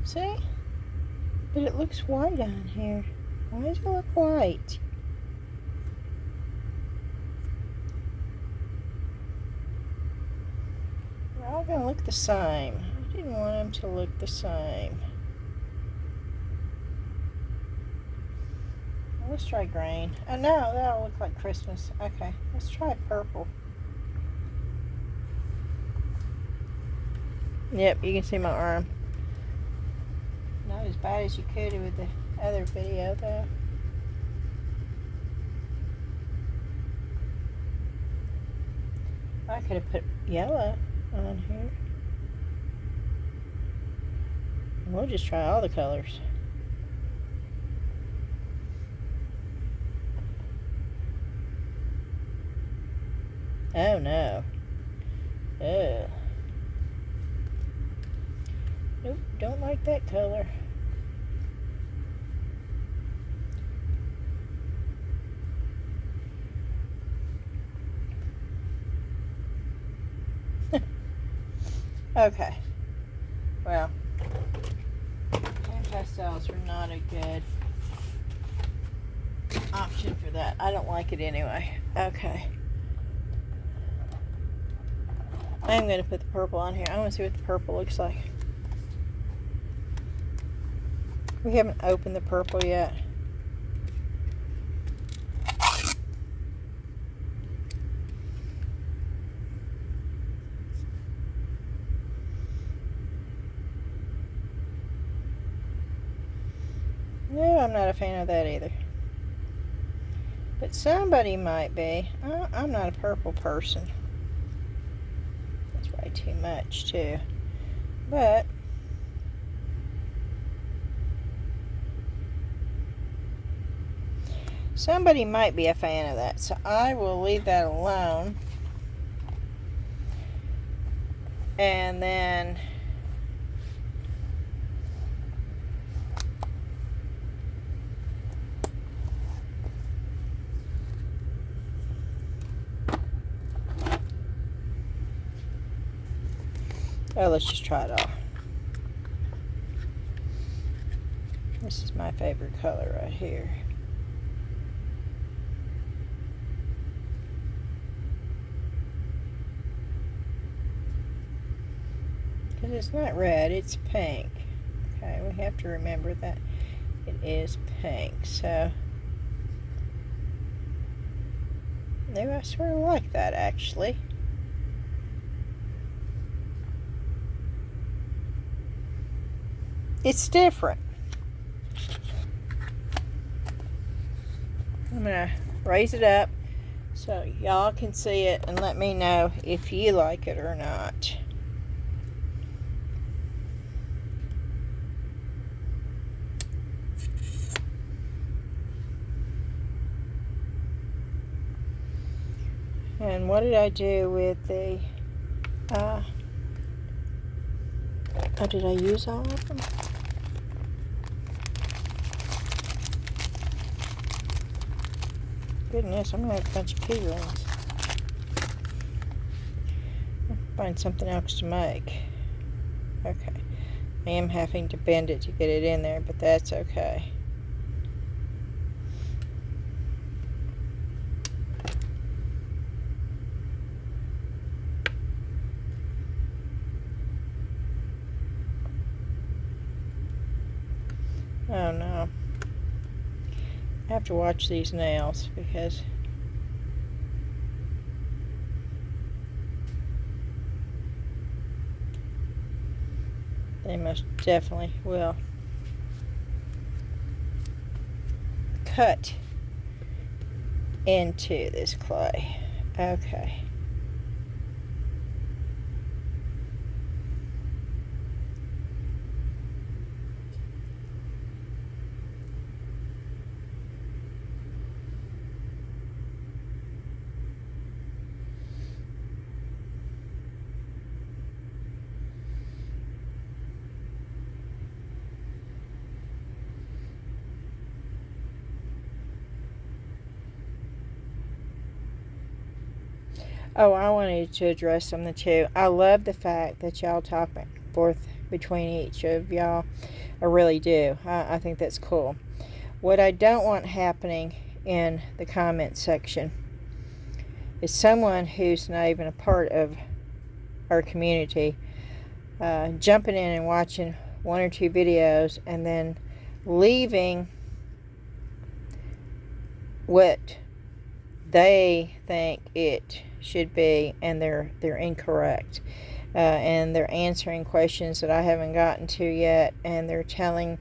See? But it looks white on here. Why does it look white? They're all going to look the same. I didn't want them to look the same. Let's try green. Oh no, that'll look like Christmas. Okay, let's try purple. Yep, you can see my arm. Not as bad as you could with the other video though. I could have put yellow on here. We'll just try all the colors. Oh no. Ugh. Nope, don't like that color. Okay. Well, pastels are not a good option for that. I don't like it anyway. Okay. I'm going to put the purple on here. I want to see what the purple looks like. We haven't opened the purple yet. No, I'm not a fan of that either. But somebody might be. I'm not a purple person. That's way too much too. But somebody might be a fan of that. So I will leave that alone. And then oh, let's just try it all. This is my favorite color right here. Because it's not red, it's pink. Okay, we have to remember that it is pink. So, maybe I sort of like that actually. It's different. I'm going to raise it up so y'all can see it and let me know if you like it or not. And what did I do with the, oh, did I use all of them? Goodness, I'm going to have a bunch of key rings. I'll find something else to make. Okay. I am having to bend it to get it in there, but that's okay. Oh no. I have to watch these nails because they most definitely will cut into this clay. Okay. Oh, I wanted to address something too. I love the fact that y'all talk back and forth between each of y'all. I really do. I think that's cool. What I don't want happening in the comment section is someone who's not even a part of our community jumping in and watching one or two videos and then leaving what they think it should be, and they're incorrect, and they're answering questions that I haven't gotten to yet, and they're telling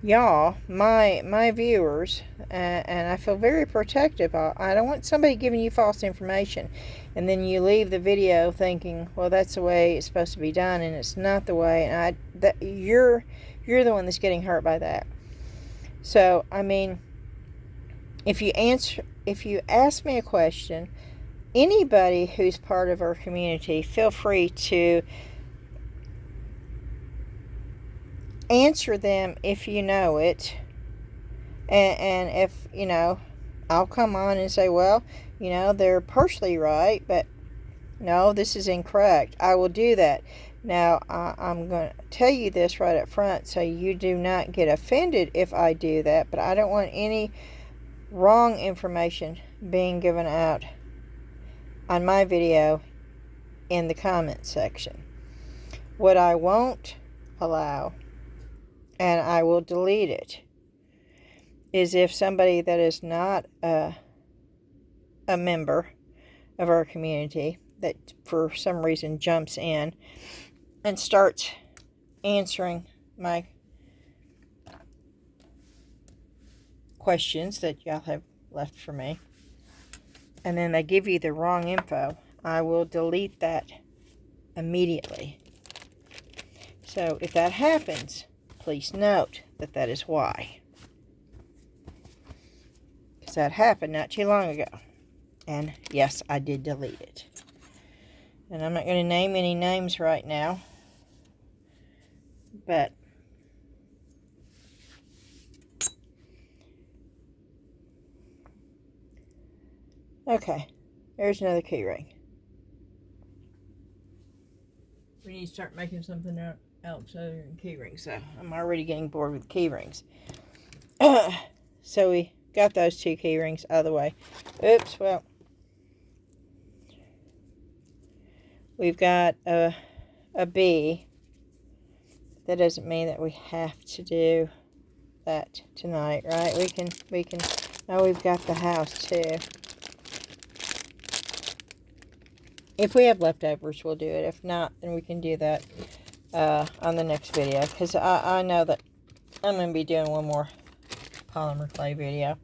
y'all, my viewers, and I feel very protective. I don't want somebody giving you false information, and then you leave the video thinking, well, that's the way it's supposed to be done, and it's not the way, and you're the one that's getting hurt by that. So, I mean, if you ask me a question, anybody who's part of our community, feel free to answer them if you know it. And if, I'll come on and say, well, they're partially right, but no, this is incorrect. I will do that. Now, I'm going to tell you this right up front so you do not get offended if I do that, but I don't want any wrong information being given out on my video in the comment section. What I won't allow, and I will delete it, is if somebody that is not a member of our community, that for some reason jumps in and starts answering my questions that y'all have left for me, and then they give you the wrong info, I will delete that immediately. So if that happens, please note that that is why. Because that happened not too long ago. And yes, I did delete it. And I'm not going to name any names right now. But okay, there's another key ring. We need to start making something else other than key rings. So I'm already getting bored with key rings. So we got those two key rings out of the way. Oops, well, we've got a B. That doesn't mean that we have to do that tonight, right? We can, now we've got the house too. If we have leftovers, we'll do it. If not, then we can do that on the next video. Because I know that I'm going to be doing one more polymer clay video.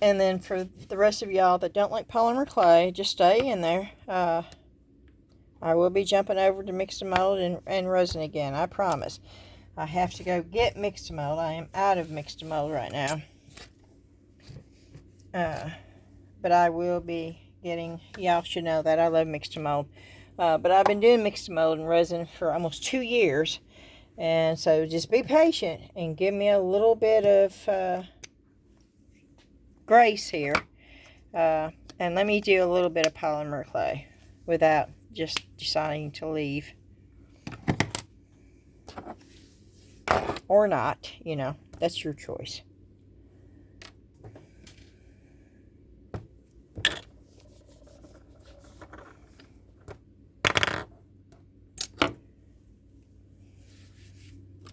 And then for the rest of y'all that don't like polymer clay, just stay in there. I will be jumping over to mixed mold and resin again, I promise. I have to go get mixed mold. I am out of mixed mold right now. But I will be getting, y'all should know that I love mixed mold. But I've been doing mixed mold and resin for almost 2 years. And so just be patient and give me a little bit of grace here. And let me do a little bit of polymer clay without just deciding to leave. Or not, that's your choice.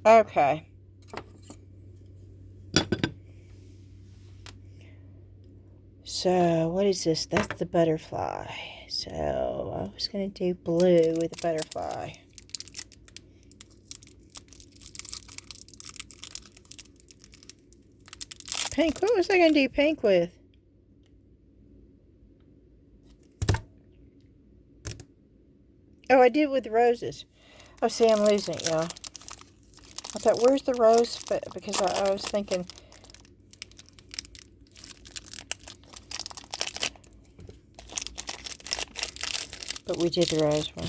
Okay. So, what is this? That's the butterfly. So, I was going to do blue with the butterfly. Pink. What was I going to do pink with? Oh, I did with the roses. Oh, see, I'm losing it, y'all. I thought, where's the rose? But because I was thinking... But we did the rose one.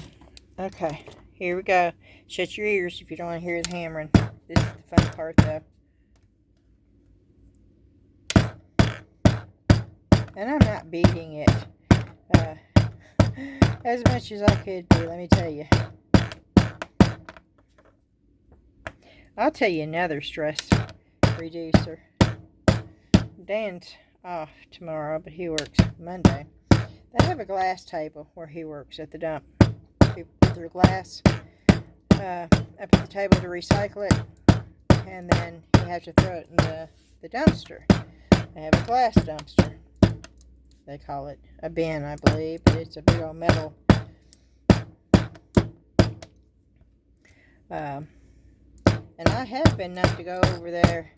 Okay, here we go. Shut your ears if you don't want to hear the hammering. This is the fun part, though. And I'm not beating it. as much as I could be, let me tell you. I'll tell you another stress reducer. Dan's off tomorrow, but he works Monday. They have a glass table where he works at the dump. People put their glass up at the table to recycle it, and then you have to throw it in the dumpster. They have a glass dumpster. They call it a bin, I believe, but it's a big old metal. And I have been known to go over there,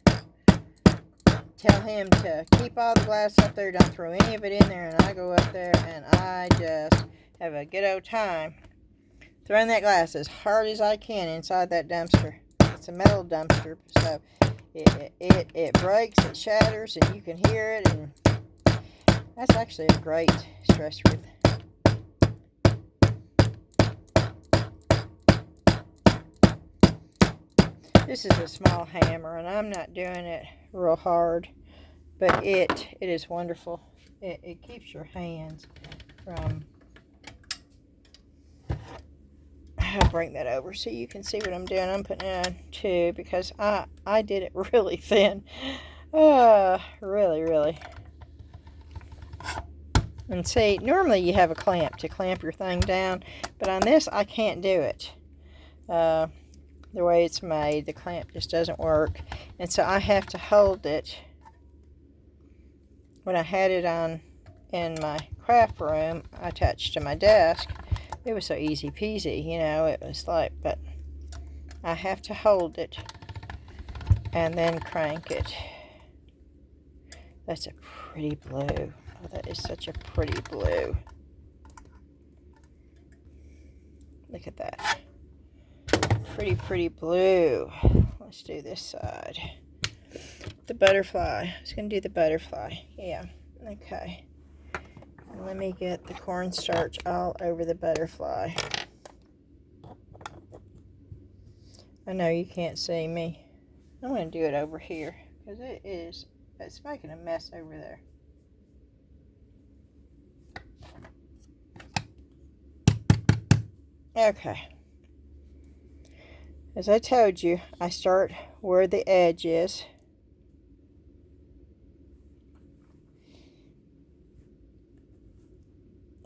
tell him to keep all the glass up there, don't throw any of it in there, and I go up there and I just have a good old time throwing that glass as hard as I can inside that dumpster. It's a metal dumpster, so it breaks, it shatters, and you can hear it, and that's actually a great stress relief. This is a small hammer, and I'm not doing it real hard, but it is wonderful. It keeps your hands from... I'll bring that over so you can see what I'm doing. I'm putting it on 2 because I did it really thin. Really. And see, normally you have a clamp to clamp your thing down, but on this I can't do it. The way it's made, the clamp just doesn't work, and so I have to hold it. When I had it on in my craft room attached to my desk, it was so easy peasy, you know, it was like, but I have to hold it and then crank it. That's a pretty blue. Oh, that is such a pretty blue. Look at that. Pretty blue. Let's do this side. The butterfly. I was going to do the butterfly. Yeah. Okay. And let me get the cornstarch all over the butterfly. I know you can't see me. I'm going to do it over here because it's making a mess over there. Okay. As I told you, I start where the edge is.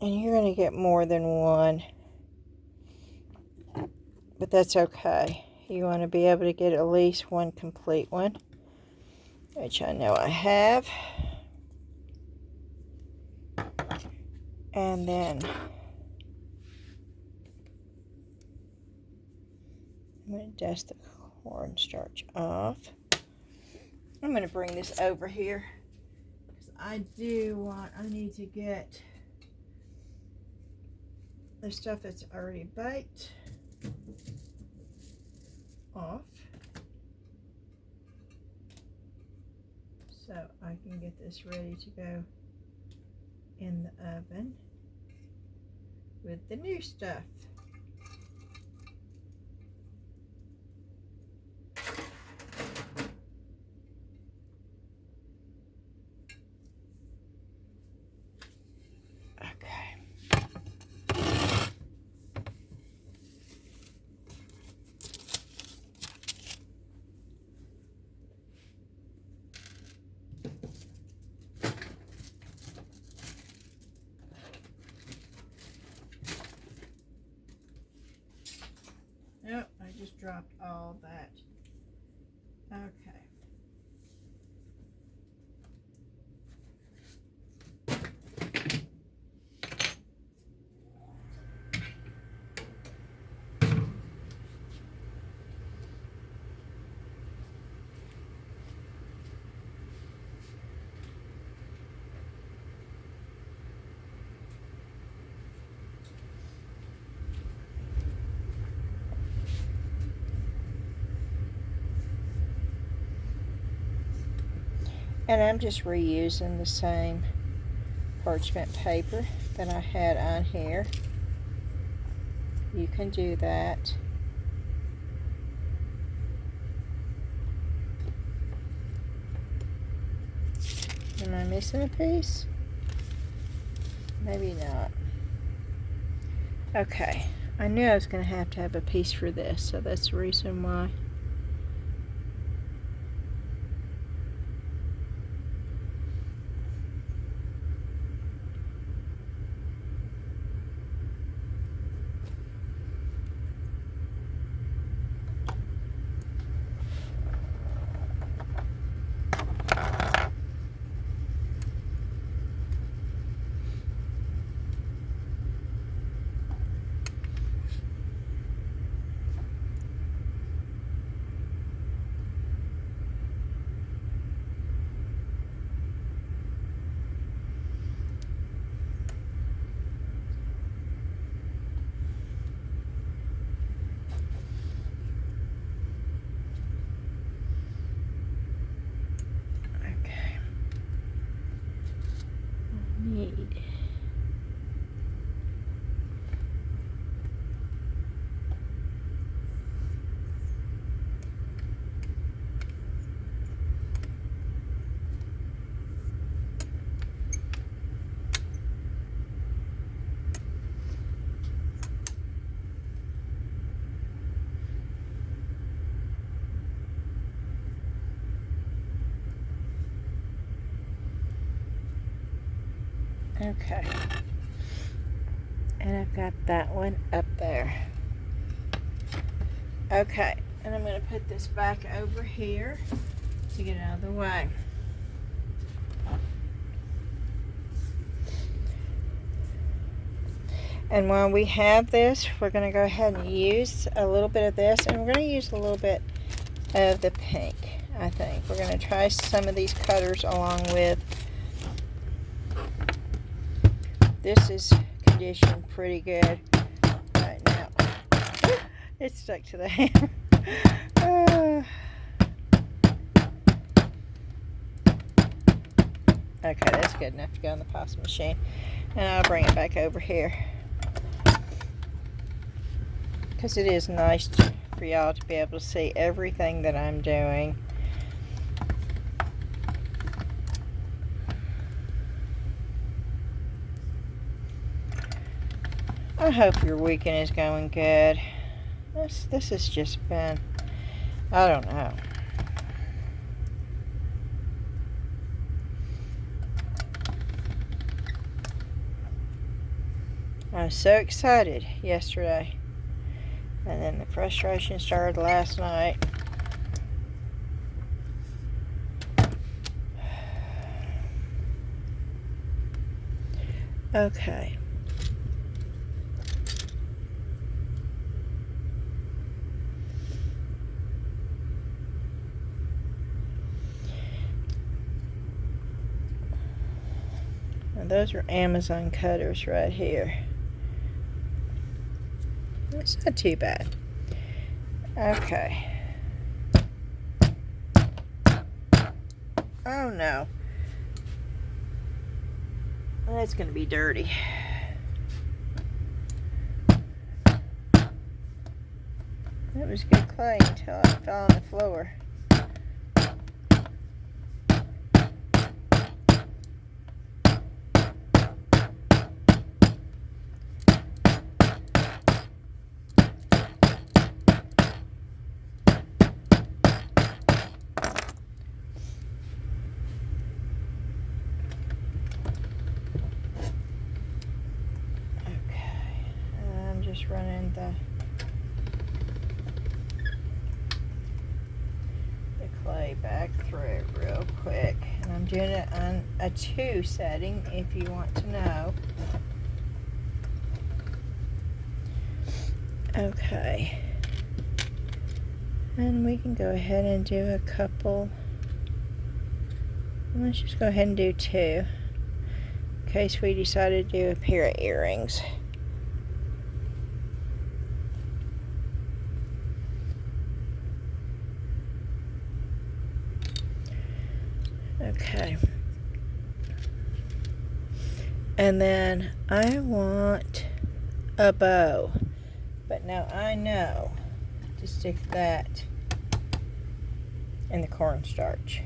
And you're going to get more than one. But that's okay. You want to be able to get at least one complete one, which I know I have. And then I'm going to dust the cornstarch off. I'm going to bring this over here because I need to get the stuff that's already baked off so I can get this ready to go in the oven with the new stuff. Nope, I just dropped all that. Okay. And I'm just reusing the same parchment paper that I had on here. You can do that. Am I missing a piece? Maybe not. Okay, I knew I was going to have a piece for this, so that's the reason why. Need. Okay, and I've got that one up there. Okay, and I'm going to put this back over here to get it out of the way. And while we have this, we're going to go ahead and use a little bit of this, and we're going to use a little bit of the pink, I think. We're going to try some of these colors along with. This is conditioned pretty good right now. It's stuck to the hammer. Okay, that's good enough to go in the pasta machine. And I'll bring it back over here, because it is nice for y'all to be able to see everything that I'm doing. I hope your weekend is going good. This has just been, I don't know. I was so excited yesterday, and then the frustration started last night. Okay. And those are Amazon cutters right here. It's not too bad. Okay. Oh no. That's going to be dirty. That was good clay until it fell on the floor. Running the clay back through real quick, and I'm doing it on a 2 setting if you want to know. Okay, and we can go ahead and do a couple. Let's just go ahead and do 2 in case we decide to do a pair of earrings. Okay, and then I want a bow, but now I know to stick that in the cornstarch.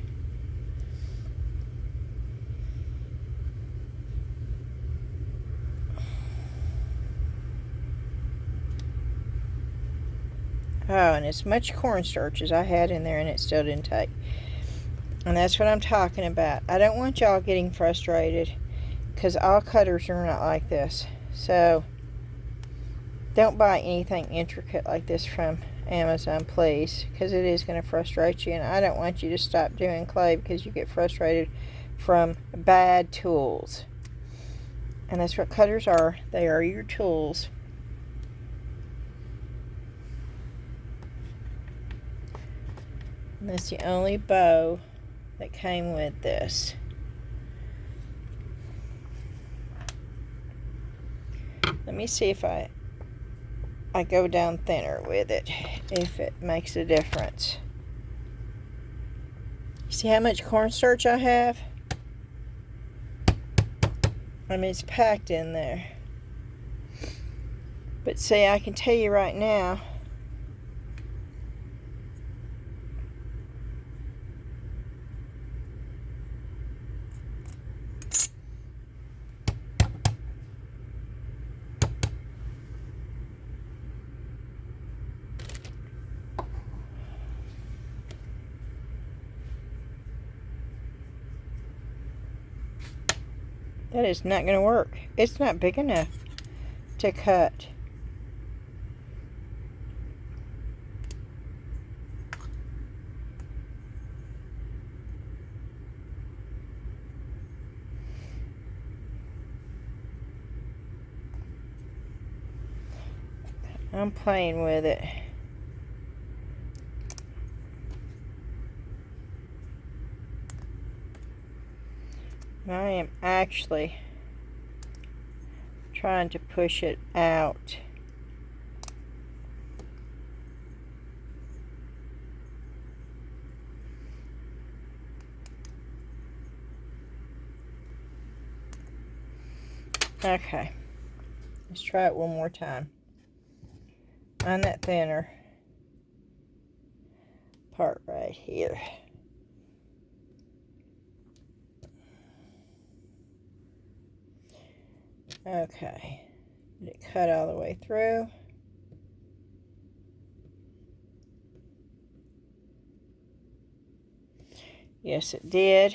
Oh, and as much cornstarch as I had in there, and it still didn't take. And that's what I'm talking about. I don't want y'all getting frustrated, because all cutters are not like this. So don't buy anything intricate like this from Amazon, please, because it is going to frustrate you, and I don't want you to stop doing clay because you get frustrated from bad tools. And that's what cutters are. They are your tools. And that's the only bow that came with this. Let me see if I go down thinner with it, if it makes a difference. See how much cornstarch I have? I mean, it's packed in there. But see, I can tell you right now, that is not going to work. It's not big enough to cut. I'm playing with it. I am actually trying to push it out. Okay, let's try it one more time. On that thinner part right here. Okay, did it cut all the way through? Yes, it did.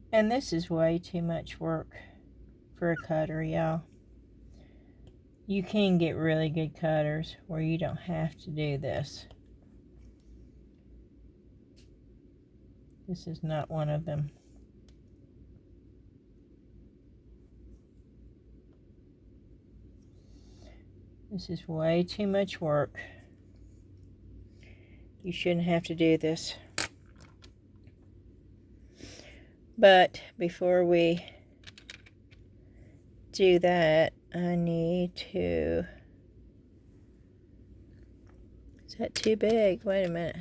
And this is way too much work for a cutter, y'all. You can get really good cutters where you don't have to do this. This is not one of them. This is way too much work. You shouldn't have to do this. But before we do that, I need to... Is that too big? Wait a minute.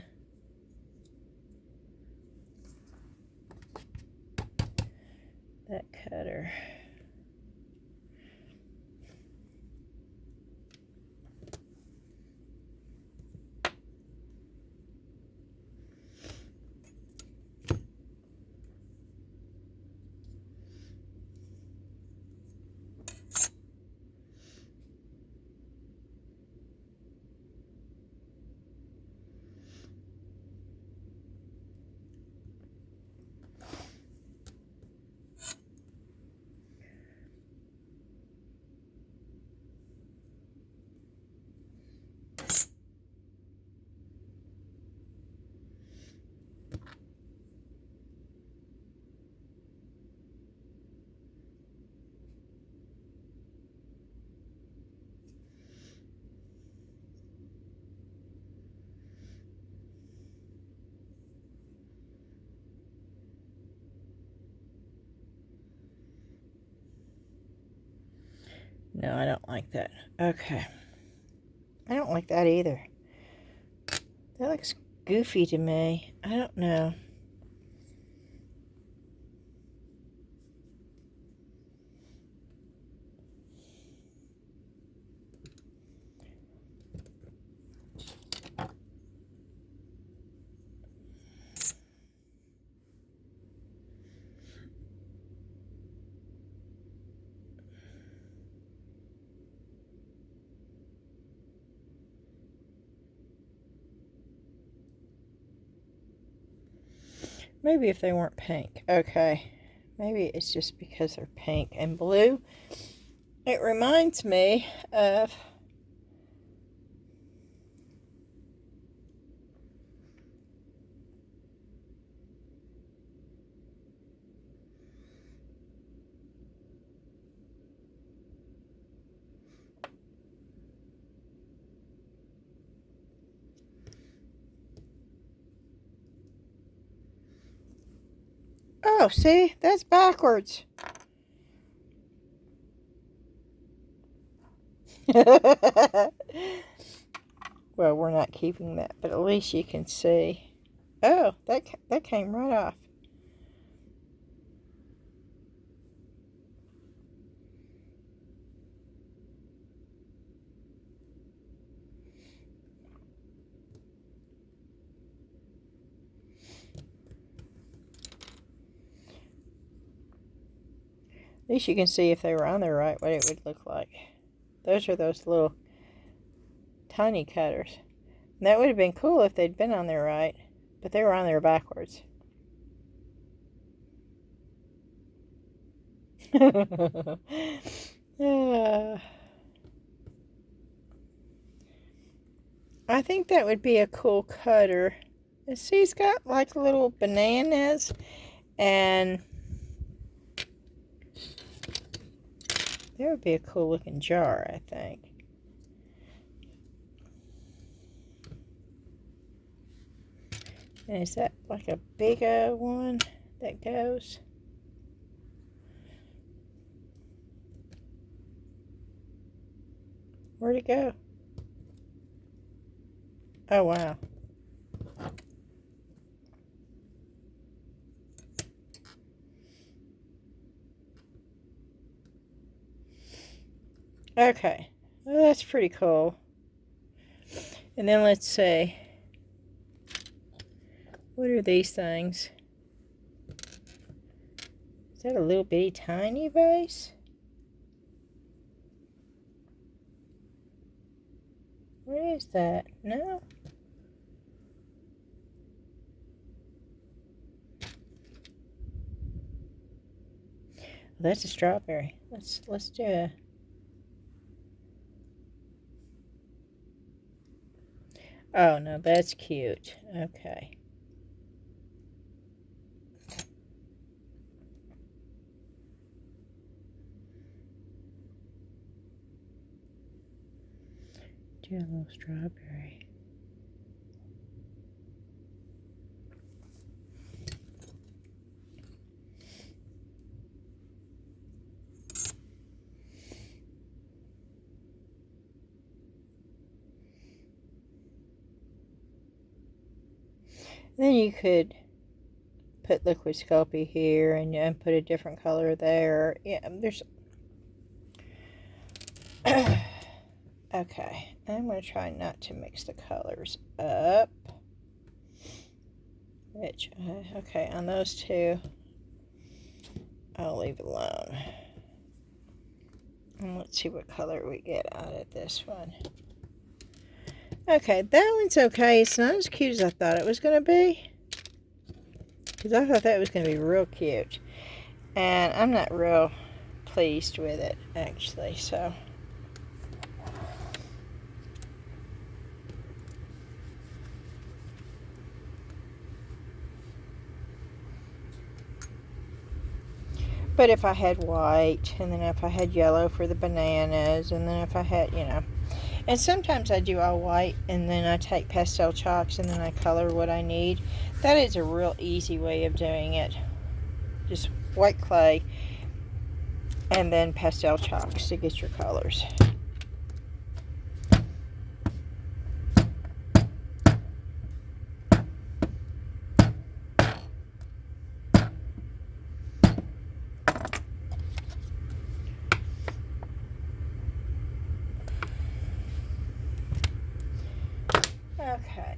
That cutter. No, I don't like that. Okay. I don't like that either. That looks goofy to me. I don't know. Maybe if they weren't pink. Okay. Maybe it's just because they're pink and blue. It reminds me of... Oh, see? That's backwards. Well, we're not keeping that, but at least you can see. Oh, that came right off. At least you can see if they were on there right, what it would look like. Those are those little tiny cutters. And that would have been cool if they'd been on there right, but they were on there backwards. I think that would be a cool cutter. And see, it's got like little bananas and that would be a cool looking jar, I think. And is that like a big one that goes? Where'd it go? Oh, wow. Okay, well, that's pretty cool. And then let's see. What are these things? Is that a little bitty tiny vase? What is that? No? Well, that's a strawberry. Let's do a... Oh, no, that's cute. Okay. Do a little strawberry. Then you could put liquid Sculpey here and put a different color there. Yeah, there's... Okay, I'm going to try not to mix the colors up. Which, okay, on those two, I'll leave alone. And let's see what color we get out of this one. Okay, that one's okay. It's not as cute as I thought it was going to be. Because I thought that was going to be real cute. And I'm not real pleased with it, actually, so... But if I had white, and then if I had yellow for the bananas, and then if I had, you know. And sometimes I do all white, and then I take pastel chalks, and then I color what I need. That is a real easy way of doing it. Just white clay. and then pastel chalks to get your colors. Okay.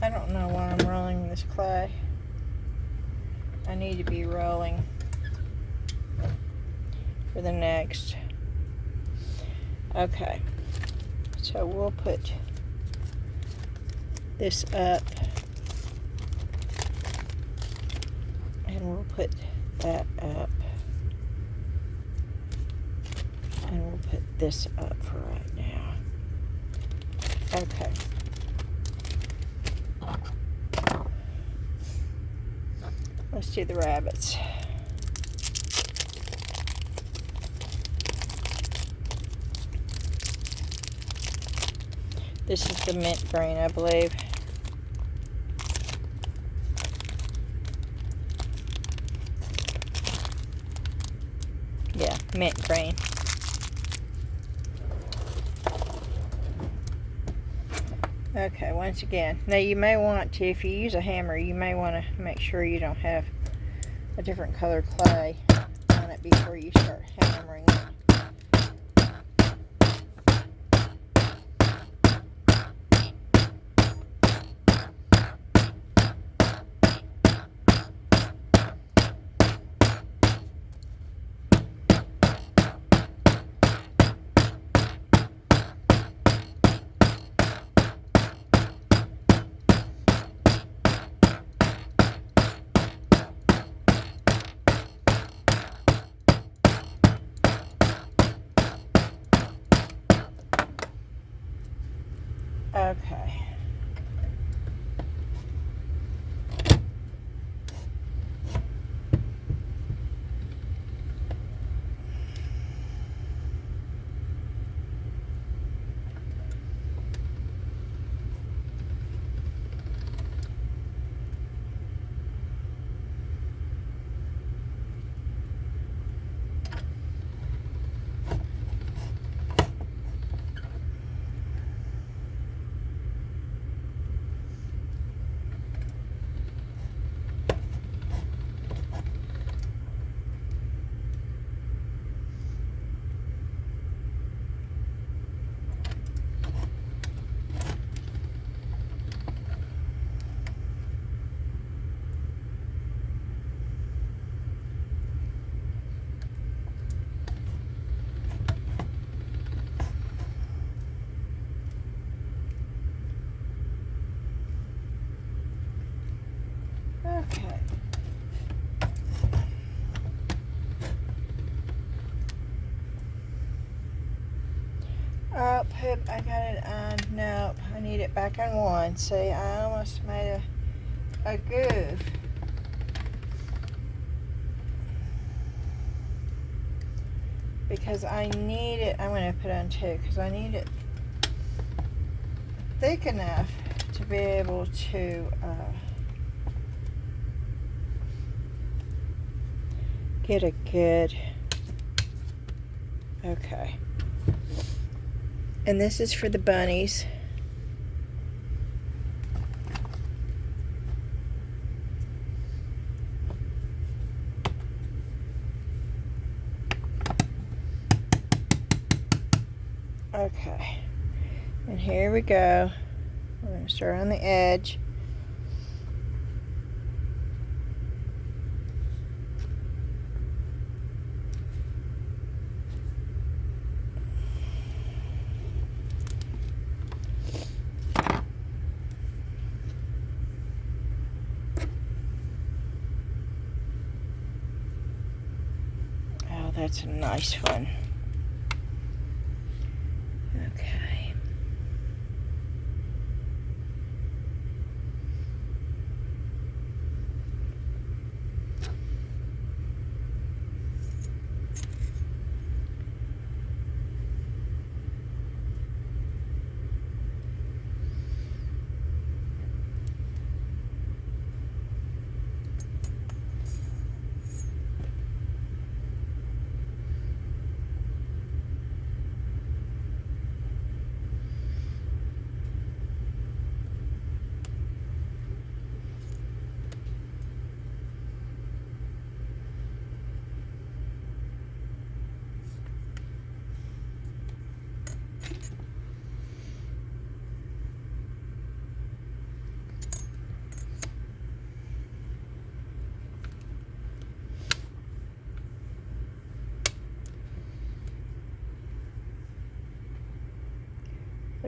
I don't know why I'm rolling this clay. I need to be rolling for the next. Okay. So we'll put this up, and we'll put that up, and we'll put this up for right now. Okay. Let's do the rabbits. This is the mint green, I believe. Yeah, mint green. Okay, once again. Now you may want to, if you use a hammer, you may want to make sure you don't have a different color clay on it before you start hammering it. Okay. Okay. Oh, poop, I got it on. Nope, I need it back on one. See, I almost made a goof. Because I need it, I'm going to put on two, because I need it thick enough to be able to get a good, okay. And this is for the bunnies. Okay, and here we go. We're going to start on the edge. Oh, that's a nice one. Okay.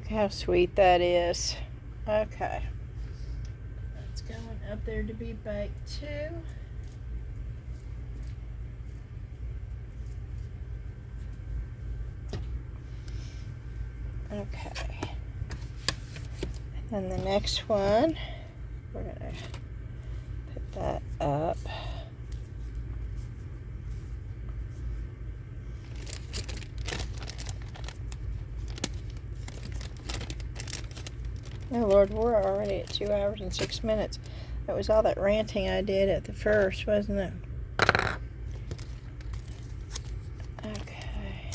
Look how sweet that is. Okay. It's going up there to be baked too. Okay. And then the next one, we're going to put that up. Oh Lord, we're already at 2 hours and 6 minutes. That was all that ranting I did at the first, wasn't it? Okay.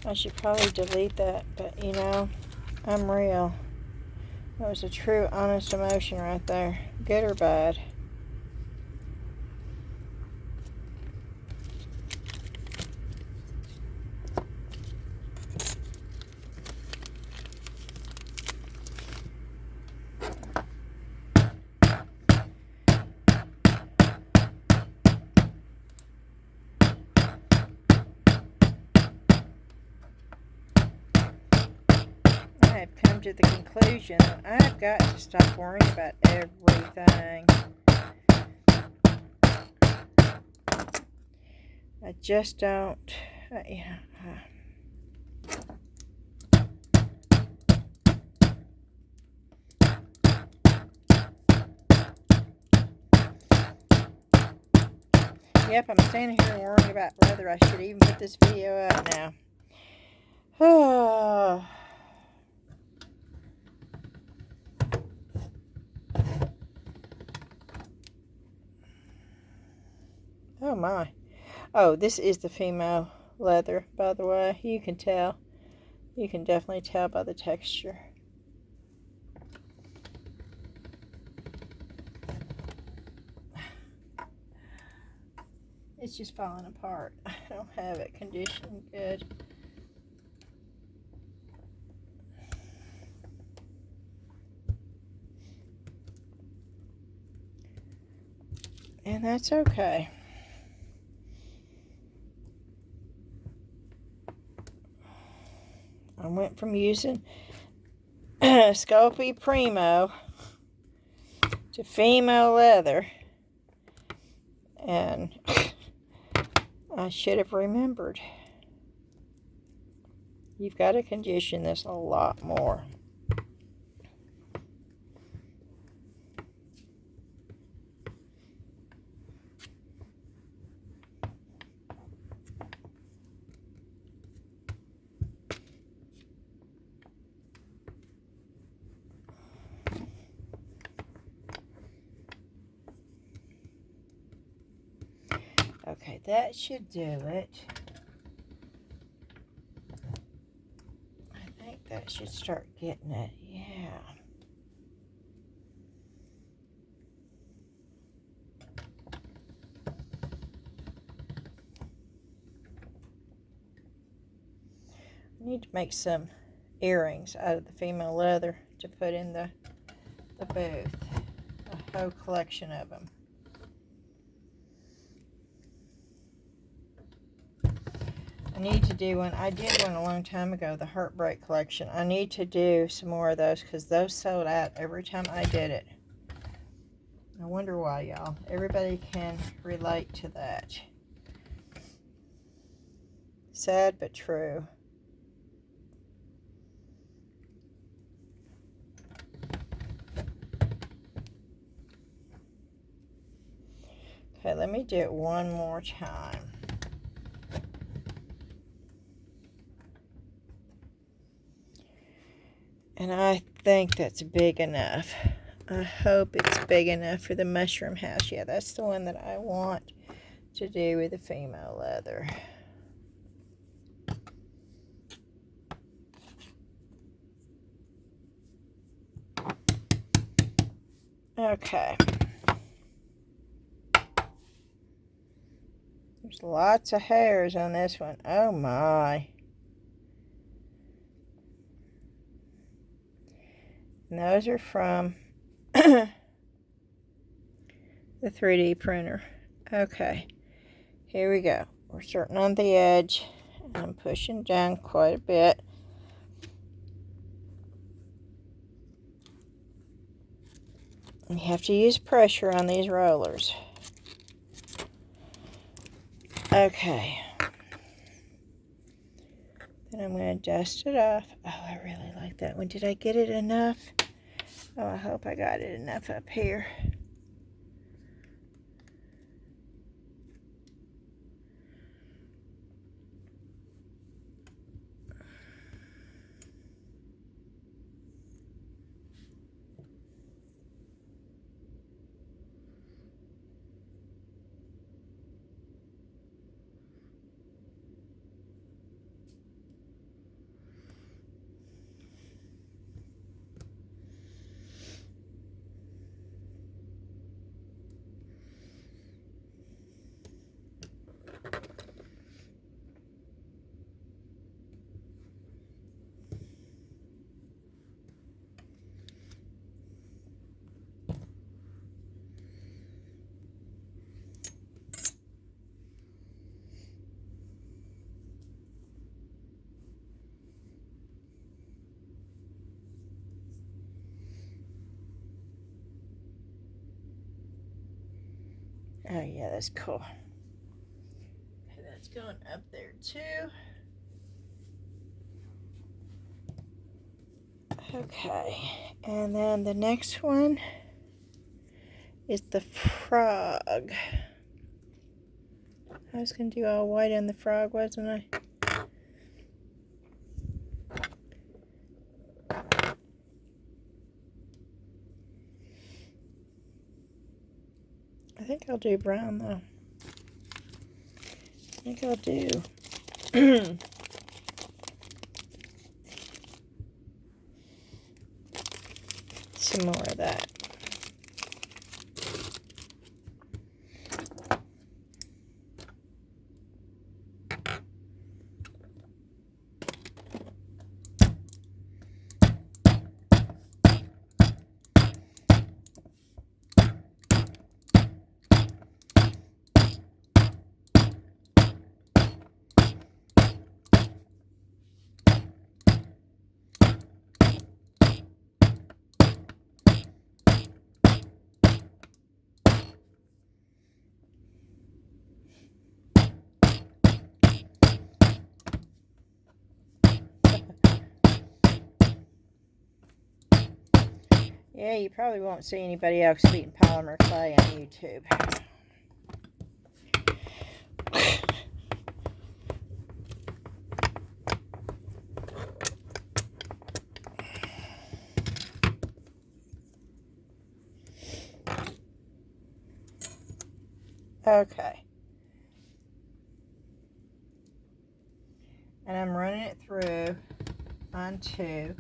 I should probably delete that, but you know, I'm real. That was a true, honest emotion right there. Good or bad. I have come to the conclusion that I've got to stop worrying about everything. I just don't, yeah. Yep, I'm standing here worrying about whether I should even put this video out now. Oh. Oh my. Oh, this is the female leather, by the way. You can tell. You can definitely tell by the texture. It's just falling apart. I don't have it conditioned good. And that's okay. I went from using Sculpey Primo to female leather, and I should have remembered. You've got to condition this a lot more. Okay, that should do it. I think that should start getting it. Yeah. I need to make some earrings out of the female leather to put in the booth. A whole collection of them. I need to do one. I did one a long time ago, the Heartbreak collection. I need to do some more of those because those sold out every time I did it. I wonder why, y'all. Everybody can relate to that. Sad but true. Okay, let me do it one more time. And I think that's big enough. I hope it's big enough for the mushroom house. Yeah, that's the one that I want to do with the female leather. Okay. There's lots of hairs on this one. Oh my. those are from the 3D printer. Okay, here we go. We're starting on the edge. I'm pushing down quite a bit. You have to use pressure on these rollers. Okay. Then I'm going to dust it off. Oh, I really like that one. Did I get it enough? Oh, I hope I got it enough up here. Oh yeah, that's cool. Okay, that's going up there too. Okay, and then the next one is the frog. I was going to do all white on the frog, wasn't I? I think I'll do brown though. I think I'll do some more of that. Yeah, you probably won't see anybody else eating polymer clay on YouTube. Okay. And I'm running it through onto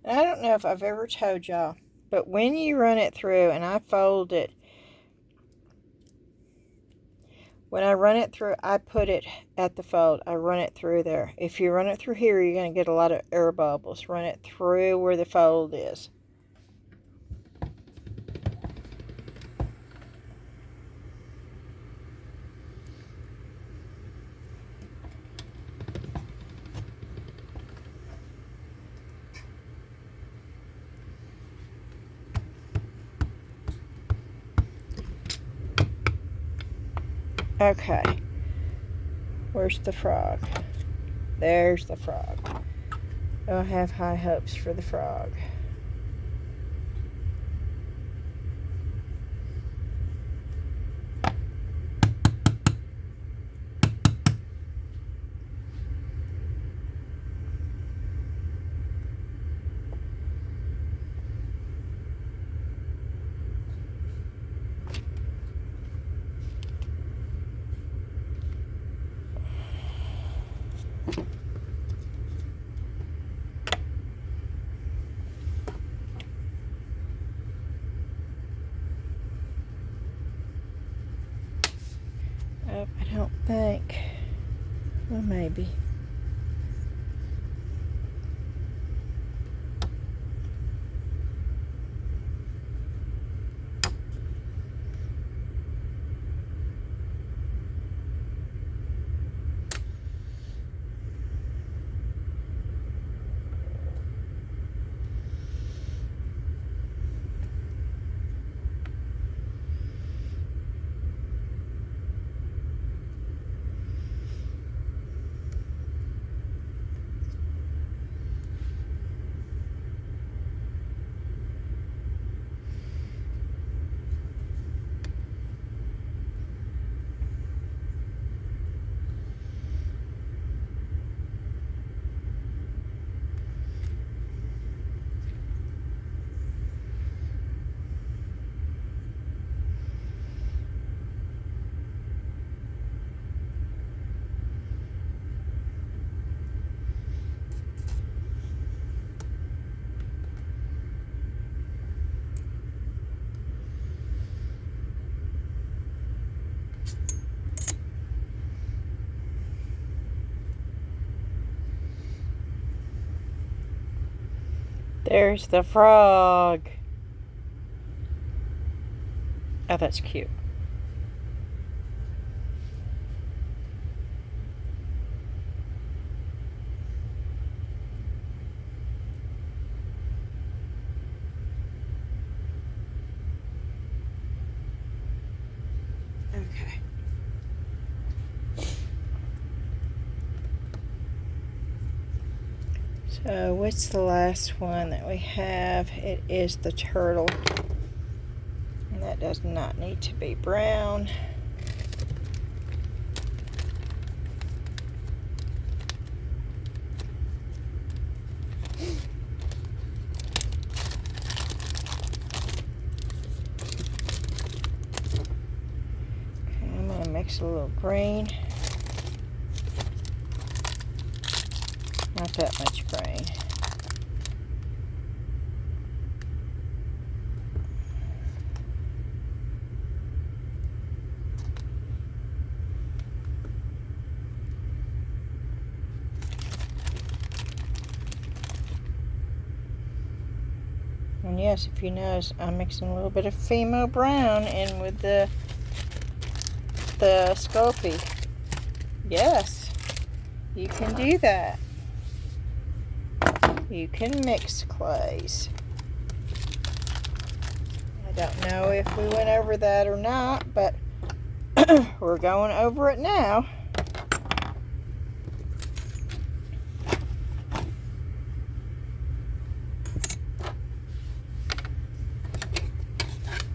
and I don't know if I've ever told y'all, but when you run it through, and I fold it, when I run it through, I put it at the fold. I run it through there. If you run it through here, you're going to get a lot of air bubbles. Run it through where the fold is. Okay, where's the frog? There's the frog. I have high hopes for the frog. Nope, I don't think. Well, maybe. There's the frog. Oh, that's cute. Okay. So what's the last one that we have? It is the turtle. And that does not need to be brown. Okay, I'm going to mix a little green. Not that much green. And yes, if you notice, I'm mixing a little bit of Fimo brown in with the Sculpey. Yes, you can do that. You can mix clays. I don't know if we went over that or not, but we're going over it now.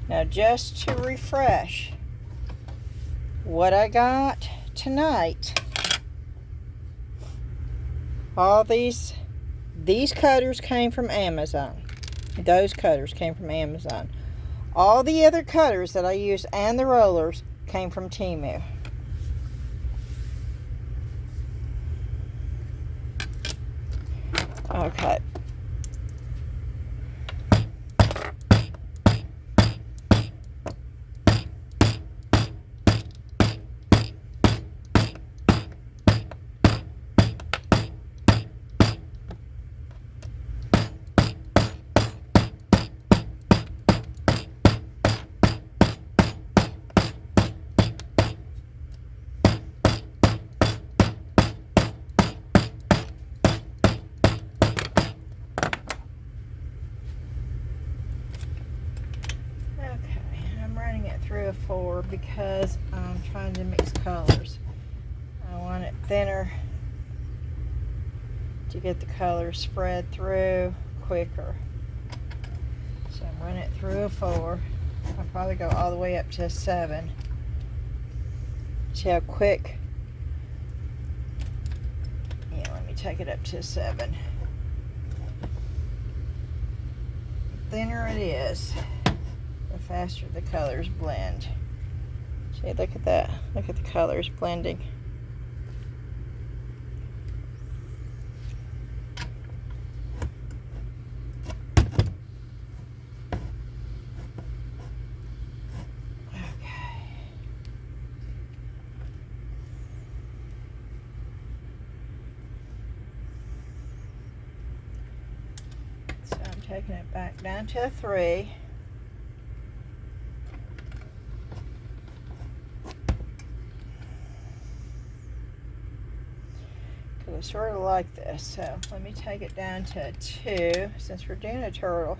Now, just to refresh what I got tonight, all these cutters came from Amazon. Those cutters came from Amazon. All the other cutters that I used and the rollers came from Temu. Okay. Through a 4 because I'm trying to mix colors. I want it thinner to get the colors spread through quicker. So I'm running it through a 4. I'll probably go all the way up to a 7. See how quick? Yeah, let me take it up to a 7. The thinner it is, the faster the colors blend. See, look at that. Look at the colors blending. Okay. taking it back down to a 3. Because I sort of like this. So let me take it down to a 2 since we're doing a turtle.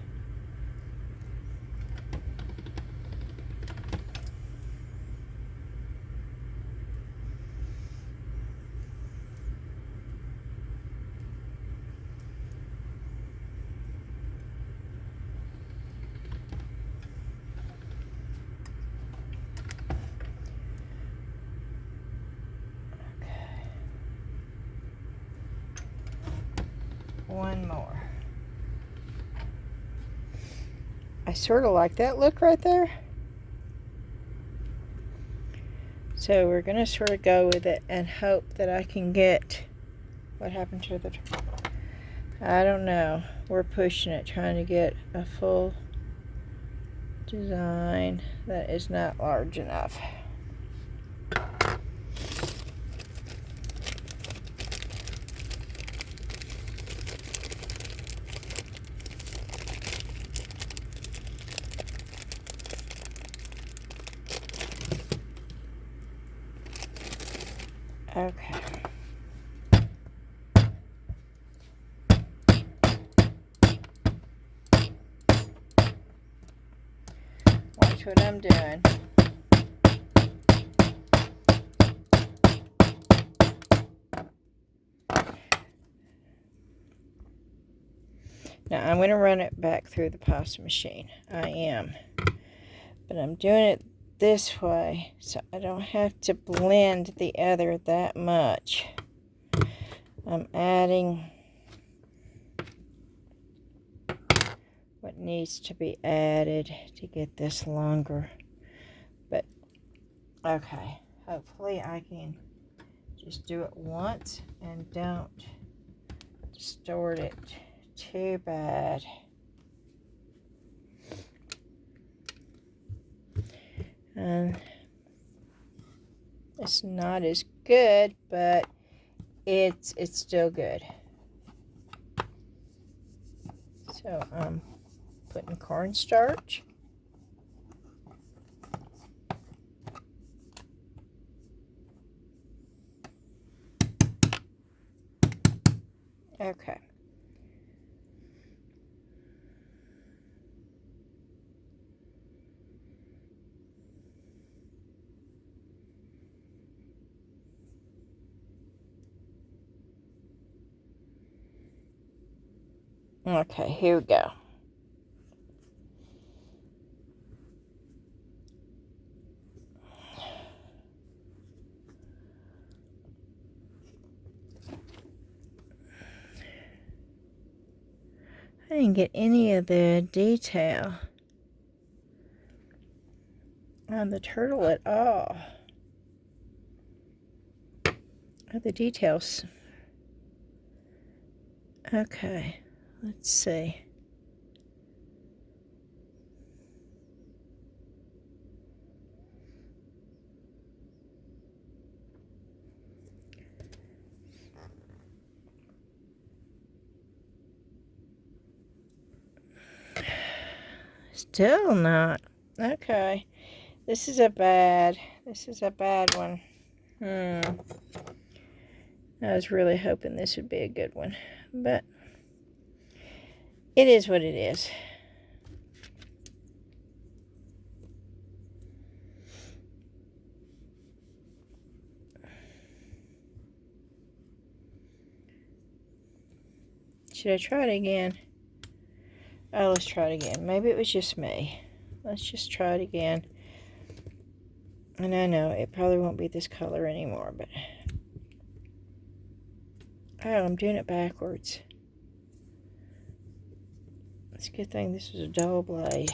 One more. I sort of like that look right there. So we're going to sort of go with it and hope that I can get... What happened to the... I don't know. We're pushing it, trying to get a full design that is not large enough. Okay. Watch what I'm doing. Now I'm going to run it back through the pasta machine. I am. But I'm doing it this way so I don't have to blend the other that much. I'm adding what needs to be added to get this longer. But okay, hopefully I can just do it once and don't distort it too bad. And it's not as good, but it's still good. So I'm putting cornstarch. Okay. Okay, here we go. I didn't get any of the detail on the turtle at all. Oh, the details. Okay, let's see. Still not. Okay. This is a bad one. I was really hoping this would be a good one, but it is what it is. Should I try it again? Oh, let's try it again. Maybe it was just me. Let's just try it again. And I know it probably won't be this color anymore, but... Oh, I'm doing it backwards. It's a good thing this was a dull blade.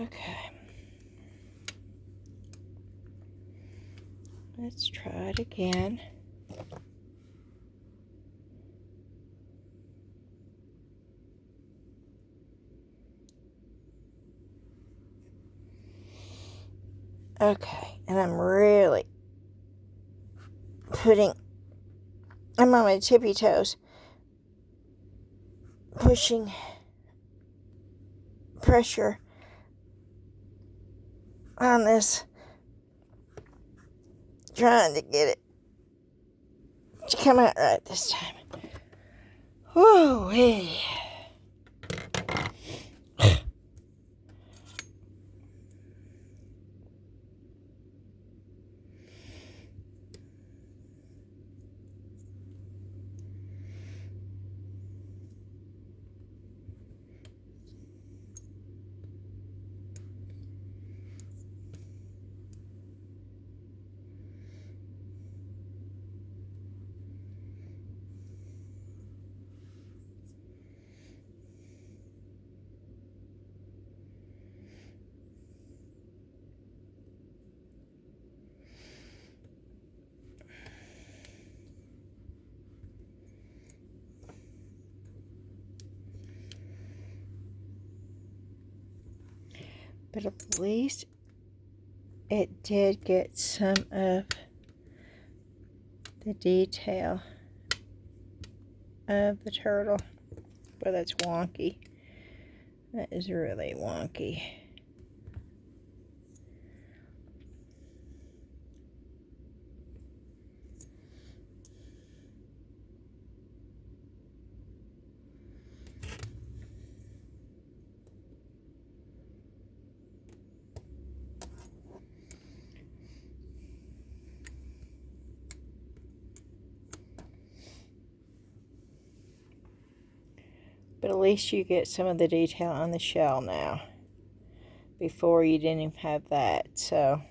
Okay. Let's try it again. Okay, and I'm on my tippy toes, pushing pressure on this, trying to get it to come out right this time. Whoa-wee. But at least it did get some of the detail of the turtle. But that's wonky. That is really wonky. But at least you get some of the detail on the shell now. Before you didn't even have that, so.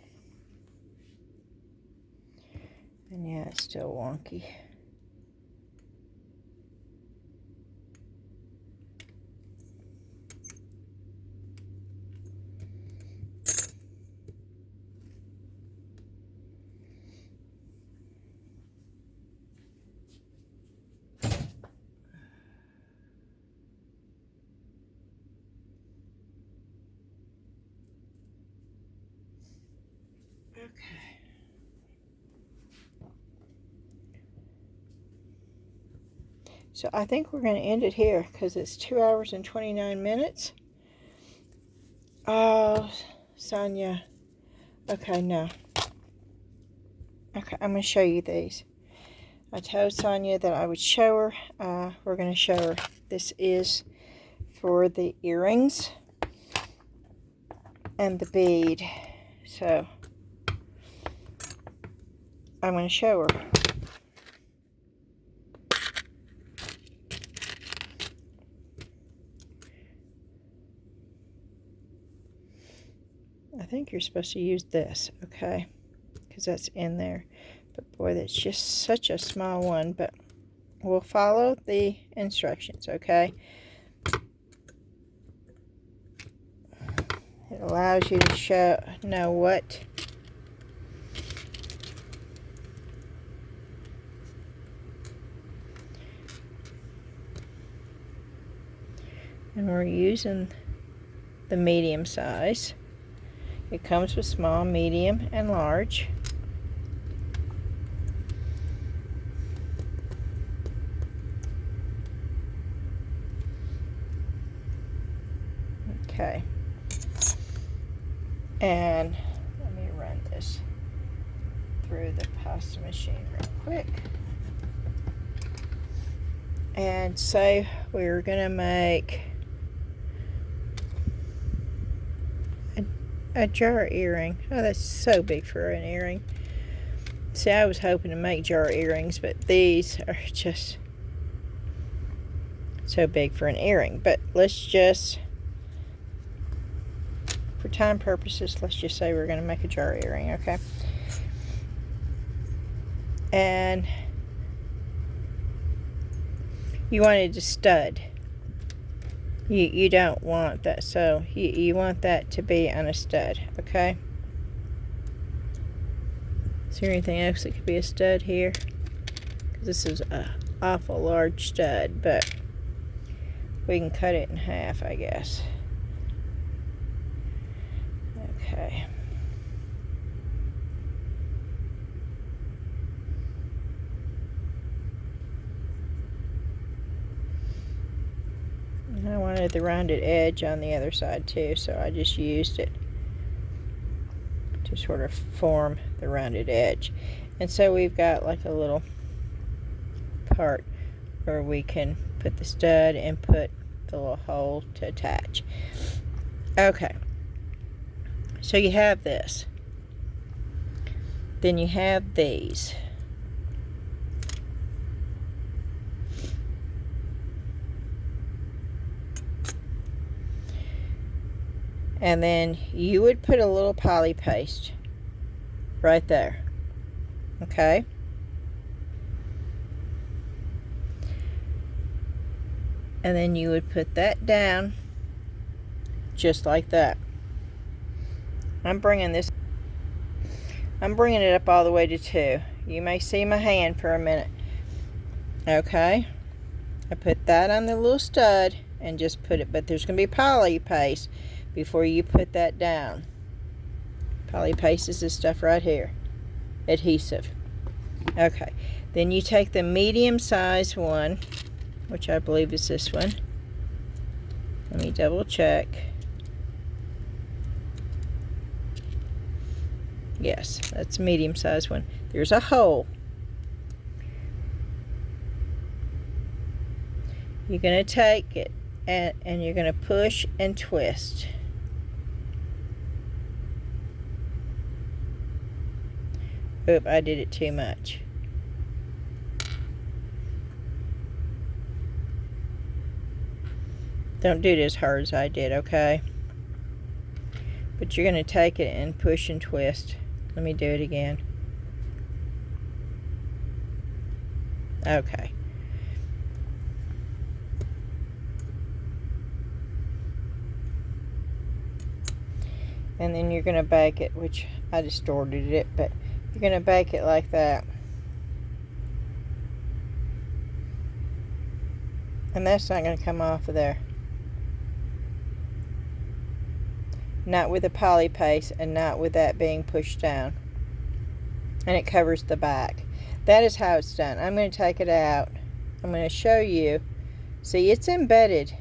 And yeah, it's still wonky. Okay. So I think we're going to end it here because it's 2 hours and 29 minutes. Oh, Sonia. Okay, no. Okay, I'm going to show you these. I told Sonia that I would show her. We're going to show her. This is for the earrings and the bead. So I'm going to show her. I think you're supposed to use this, okay? Because that's in there. But boy, that's just such a small one. But we'll follow the instructions, okay? It allows you to know what and we're using the medium size. It comes with small, medium, and large. Okay. And let me run this through the pasta machine real quick. And say we're gonna make a jar earring. Oh, that's so big for an earring. See, I was hoping to make jar earrings, but these are just so big for an earring. But let's just, for time purposes, let's just say we're going to make a jar earring, okay? And you wanted to stud. You don't want that, so you want that to be on a stud, okay? Is there anything else that could be a stud here? Because this is an awful large stud, but we can cut it in half, I guess. Okay. And I wanted the rounded edge on the other side too, so I just used it to sort of form the rounded edge. And so we've got like a little part where we can put the stud and put the little hole to attach. Okay, so you have this. Then you have these. And then you would put a little poly paste right there. Okay? And then you would put that down just like that. I'm bringing it up all the way to 2. You may see my hand for a minute. Okay? I put that on the little stud and just put it, but there's going to be poly paste before you put that down. Poly paste is this stuff right here. Adhesive. Okay. Then you take the medium size one, which I believe is this one. Let me double check. Yes, that's a medium size one. There's a hole. You're going to take it and you're going to push and twist. Oop, I did it too much. Don't do it as hard as I did, okay? But you're going to take it and push and twist. Let me do it again. Okay. And then you're going to bake it, which I distorted it, but you're going to bake it like that. And that's not going to come off of there. Not with the poly paste and not with that being pushed down. And it covers the back. That is how it's done. I'm going to take it out. I'm going to show you. See, it's embedded.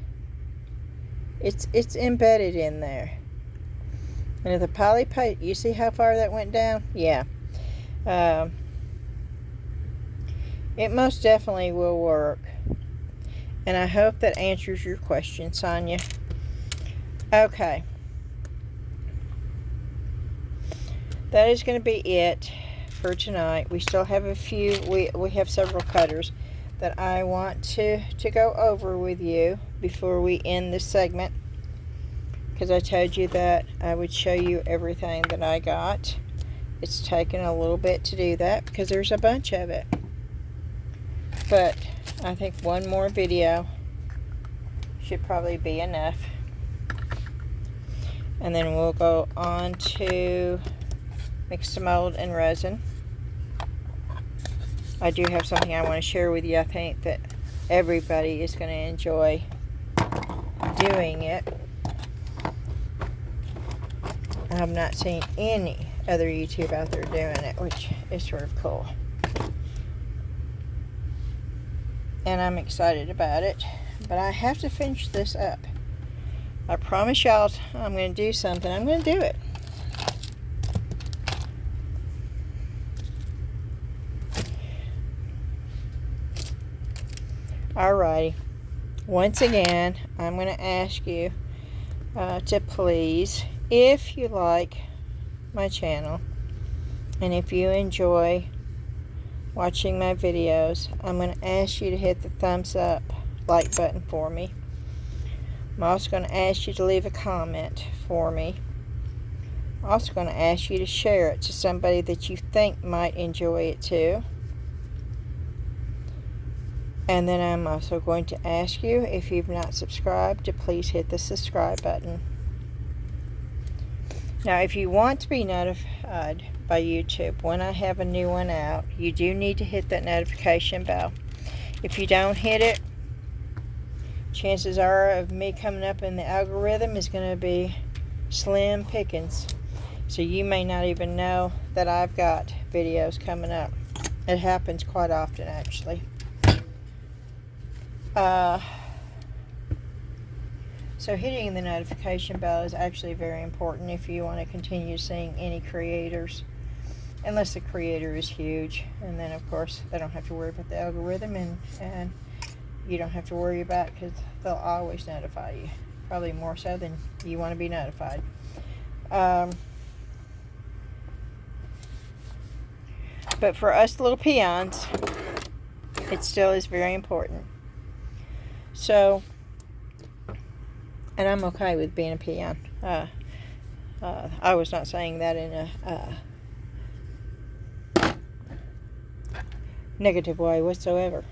It's embedded in there. And if the poly paste, you see how far that went down? Yeah. It most definitely will work. And I hope that answers your question, Sonia. Okay. That is going to be it for tonight. We still have a few, we have several cutters that I want to go over with you before we end this segment. Because I told you that I would show you everything that I got. It's taken a little bit to do that because there's a bunch of it. But I think one more video should probably be enough. And then we'll go on to mix mold and resin. I do have something I want to share with you. I think that everybody is going to enjoy doing it. I have not seen any other YouTube out there doing it, which is sort of cool. And I'm excited about it. But I have to finish this up. I promise y'all I'm going to do something. I'm going to do it. Alrighty. Once again, I'm going to ask you to please, if you like my channel, and if you enjoy watching my videos, I'm going to ask you to hit the thumbs up, like button for me. I'm also going to ask you to leave a comment for me. I'm also going to ask you to share it to somebody that you think might enjoy it too. And then I'm also going to ask you, if you've not subscribed, to please hit the subscribe button. Now, if you want to be notified by YouTube when I have a new one out, you do need to hit that notification bell. If you don't hit it, chances are of me coming up in the algorithm is going to be slim pickings. So you may not even know that I've got videos coming up. It happens quite often, actually. So hitting the notification bell is actually very important if you want to continue seeing any creators, unless the creator is huge, and then of course they don't have to worry about the algorithm, and you don't have to worry about it because they'll always notify you, probably more so than you want to be notified. But for us little peons, it still is very important. So, and I'm okay with being a peon. I was not saying that in a negative way whatsoever.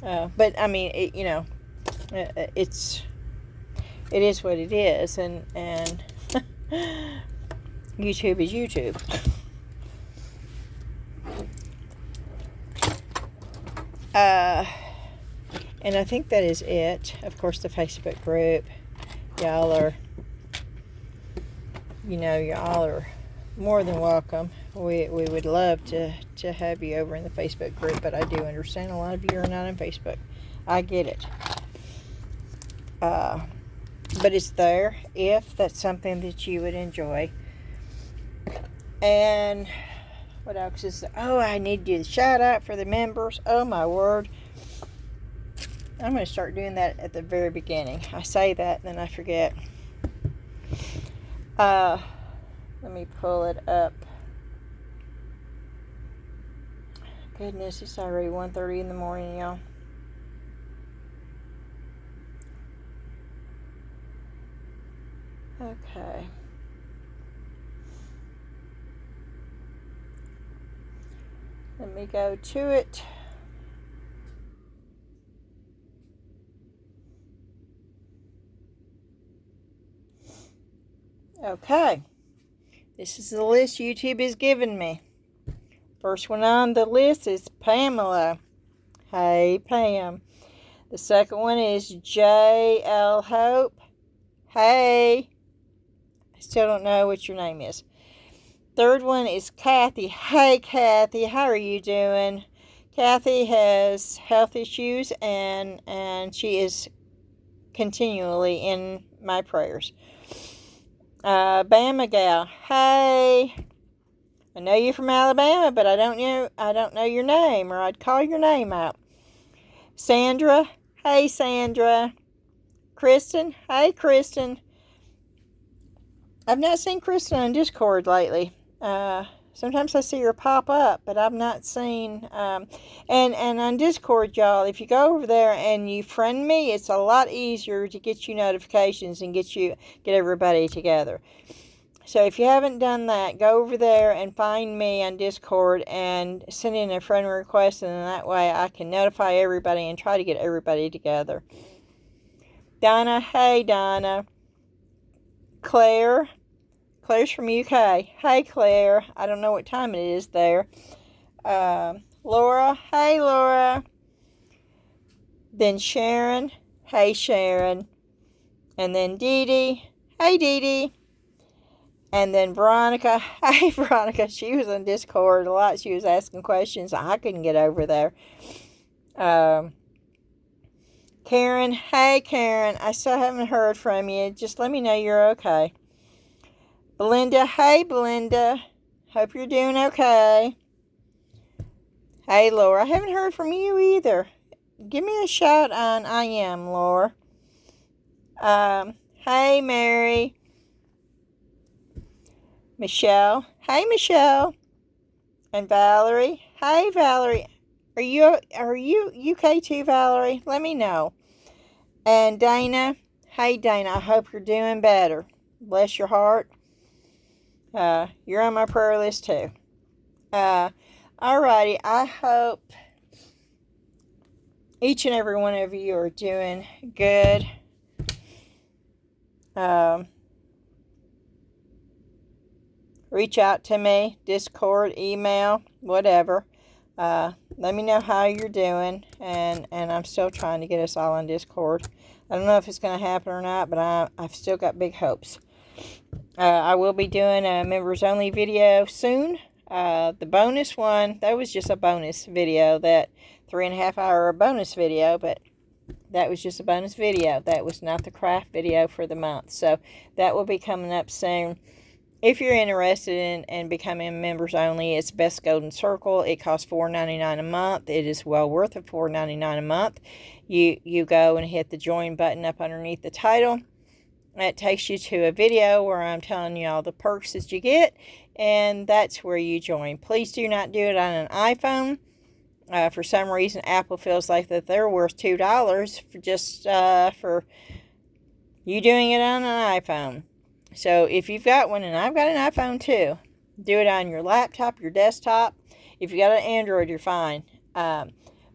But I mean, it is what it is, and YouTube is YouTube. And I think that is it. Of course, the Facebook group. Y'all are more than welcome. We would love to have you over in the Facebook group, but I do understand a lot of you are not on Facebook. I get it. But it's there if that's something that you would enjoy. And what else is there? Oh, I need to do the shout out for the members. Oh my word. I'm going to start doing that at the very beginning. I say that and then I forget. Let me pull it up. Goodness, it's already 1:30 in the morning, y'all. Okay. Let me go to it. Okay. This is the list YouTube has given me. First one on the list is Pamela. Hey, Pam. The second one is J.L. Hope. Hey. I still don't know what your name is. Third one is Kathy. Hey, Kathy. How are you doing? Kathy has health issues, and she is continually in my prayers. Bama Gal. Hey. I know you're from Alabama, but I don't know your name, or I'd call your name out. Sandra. Hey, Sandra. Kristen. Hey, Kristen. I've not seen Kristen on Discord lately. Sometimes I see her pop up, but I've not seen. And on Discord, y'all, if you go over there and you friend me, it's a lot easier to get you notifications and get everybody together. So if you haven't done that, go over there and find me on Discord and send in a friend request, and that way I can notify everybody and try to get everybody together. Donna, hey Donna. Claire's from UK. Hey Claire, I don't know what time it is there. Laura, hey Laura. Then Sharon, hey Sharon. And then Dee Dee, hey Dee Dee. And then Veronica, hey Veronica, she was on Discord a lot. She was asking questions. I couldn't get over there. Karen, hey Karen, I still haven't heard from you. Just let me know you're okay. Belinda, hey Belinda, hope you're doing okay. Hey Laura, I haven't heard from you either. Give me a shout on I am, Laura. Hey Mary. Michelle, hey Michelle. And Valerie, hey Valerie. Are you UK too, Valerie? Let me know. And Dana, hey Dana, I hope you're doing better. Bless your heart. You're on my prayer list too. Alrighty, I hope each and every one of you are doing good. Reach out to me, Discord, email, whatever. Let me know how you're doing, and I'm still trying to get us all on Discord. I don't know if it's going to happen or not, but I've still got big hopes. I will be doing a members-only video soon. The bonus one, that was just a bonus video, that 3.5 hour bonus video, but that was just a bonus video. That was not the craft video for the month. So that will be coming up soon. If you're interested in becoming members only, it's Best Golden Circle. It costs $4.99 a month. It is well worth it, $4.99 a month. You go and hit the join button up underneath the title. It takes you to a video where I'm telling you all the perks that you get, and that's where you join. Please do not do it on an iPhone. For some reason, Apple feels like that they're worth $2 for just for you doing it on an iPhone. So if you've got one, and I've got an iPhone too, do it on your laptop, your desktop. If you got an Android, you're fine.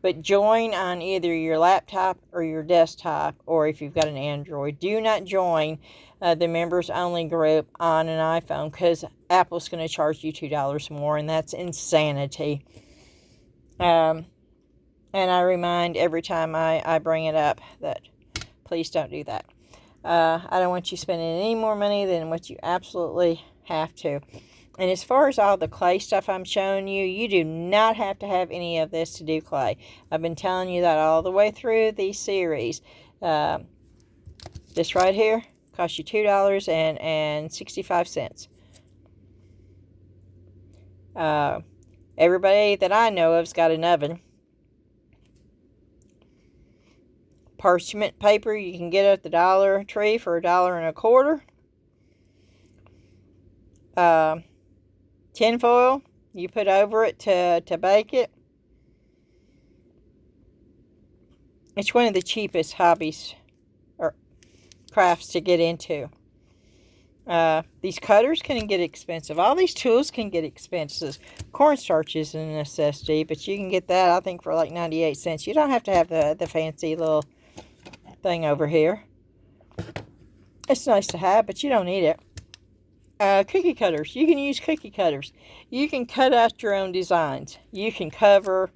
But join on either your laptop or your desktop, or if you've got an Android. Do not join the members only group on an iPhone, because Apple's going to charge you $2 more, and that's insanity. And I remind every time I bring it up that please don't do that. I don't want you spending any more money than what you absolutely have to. And as far as all the clay stuff I'm showing you, you do not have to have any of this to do clay. I've been telling you that all the way through the series. This right here costs you $2.65. Everybody that I know of's got an oven. Parchment paper you can get at the Dollar Tree for $1.25. Tin foil you put over it to bake it. It's one of the cheapest hobbies or crafts to get into. These cutters can get expensive. All these tools can get expensive. Cornstarch is a necessity, but you can get that, I think, for like 98 cents. You don't have to have the fancy little thing over here. It's nice to have, but you don't need it. Cookie cutters. You can use cookie cutters. You can cut out your own designs. You can cover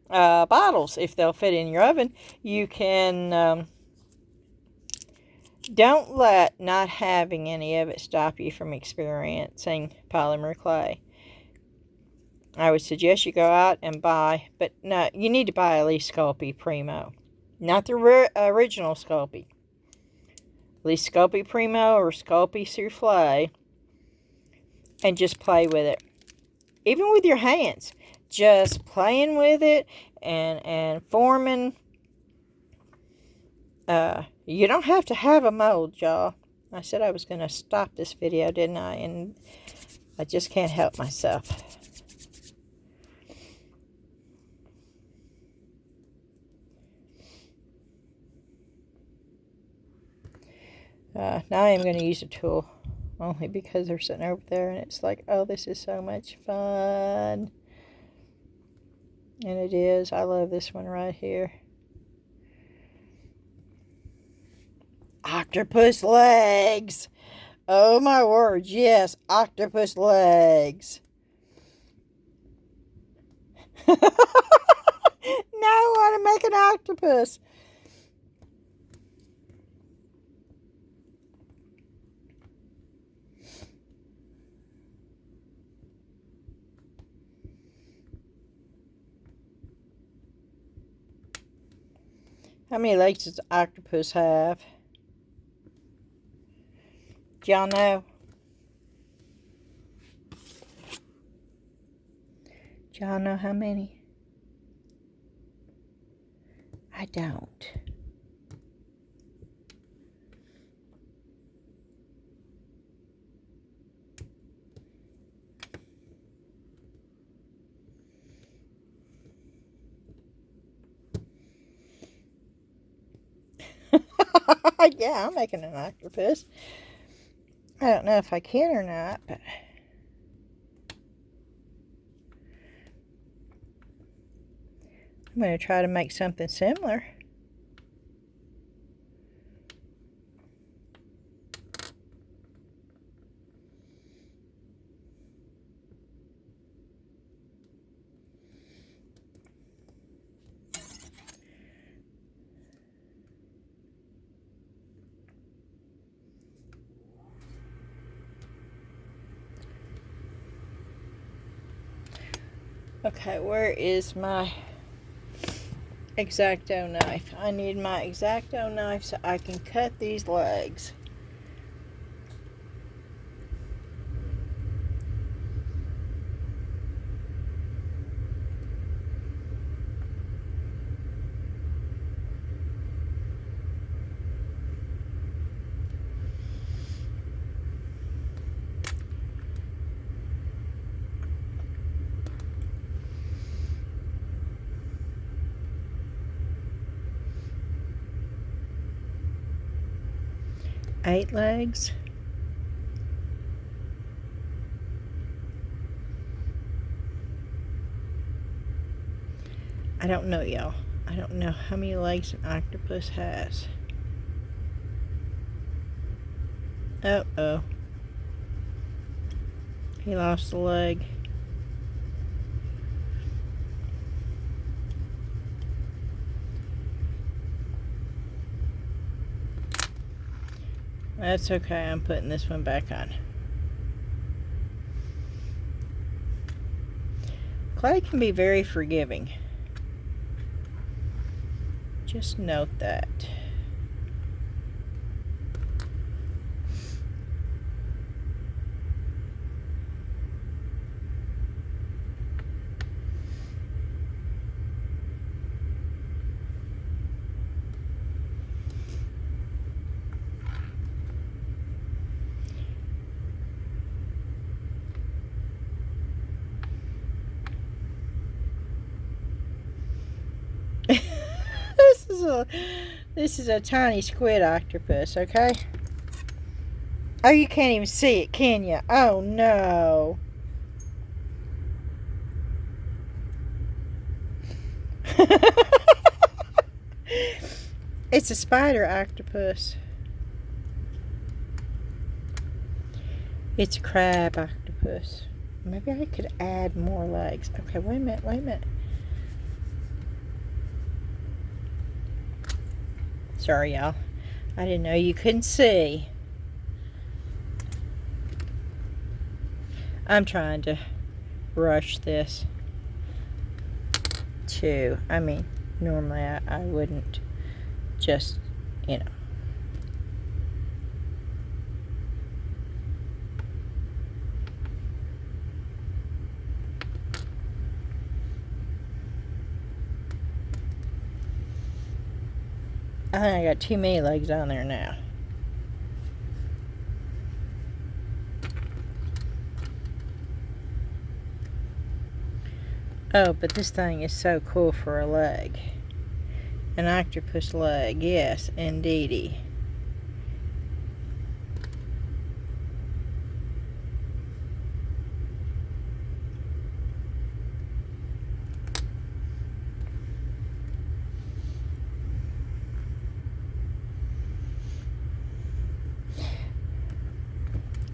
bottles if they'll fit in your oven. You can... don't let not having any of it stop you from experiencing polymer clay. I would suggest you go out and buy, but no, you need to buy at least Sculpey Primo. Not the original Sculpey. At least Sculpey Primo or Sculpey Souffle. And just play with it. Even with your hands. Just playing with it and forming. You don't have to have a mold, y'all. I said I was going to stop this video, didn't I? And I just can't help myself. Now I am going to use a tool. Only because they're sitting over there. And it's like, oh, this is so much fun. And it is. I love this one right here. Octopus legs. Oh my word, yes, octopus legs. Now I want to make an octopus. How many legs does an octopus have? Do y'all know? Do y'all know how many? I don't. Yeah, I'm making an octopus. I don't know if I can or not, but I'm going to try to make something similar. Okay, where is my X-Acto knife? I need my X-Acto knife so I can cut these legs. Eight legs. I don't know, y'all. I don't know how many legs an octopus has. Uh-oh. He lost a leg. That's okay, I'm putting this one back on. Clay can be very forgiving. Just note that. This is a tiny squid octopus, okay? Oh, you can't even see it, can you? Oh, no. It's a spider octopus. It's a crab octopus. Maybe I could add more legs. Okay, wait a minute, wait a minute. Sorry, y'all. I didn't know you couldn't see. I'm trying to rush this too. I mean, normally I wouldn't just, you know. I think I got too many legs on there now. Oh, but this thing is so cool for a leg. An octopus leg, yes, indeedy.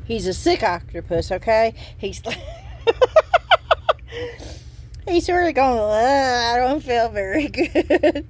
He's a sick octopus, okay? He's he's sort of going, I don't feel very good.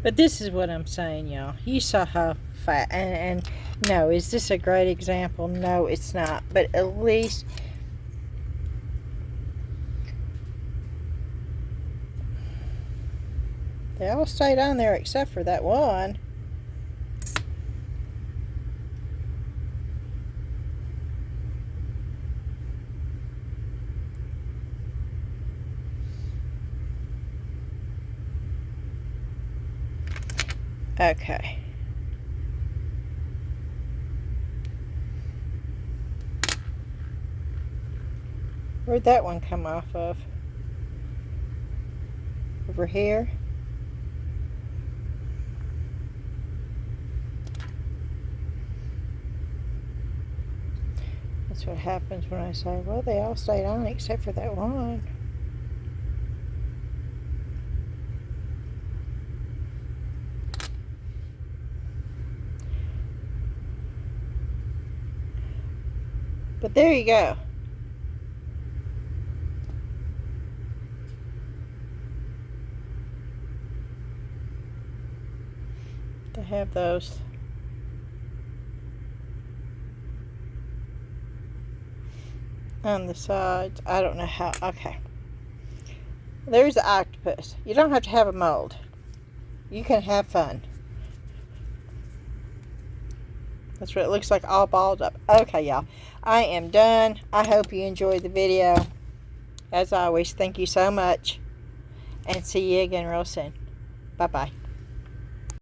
But this is what I'm saying, y'all. You saw how fat, and no, is this a great example? No, it's not. But at least they all stayed on there except for that one. Okay. Where'd that one come off of? Over here? That's what happens when I say, well, they all stayed on except for that one. But there you go. To have those. On the sides. I don't know how. Okay. There's the octopus. You don't have to have a mold. You can have fun. That's what it looks like, all balled up. Okay, y'all. I am done. I hope you enjoyed the video. As always, thank you so much. And see you again real soon. Bye-bye.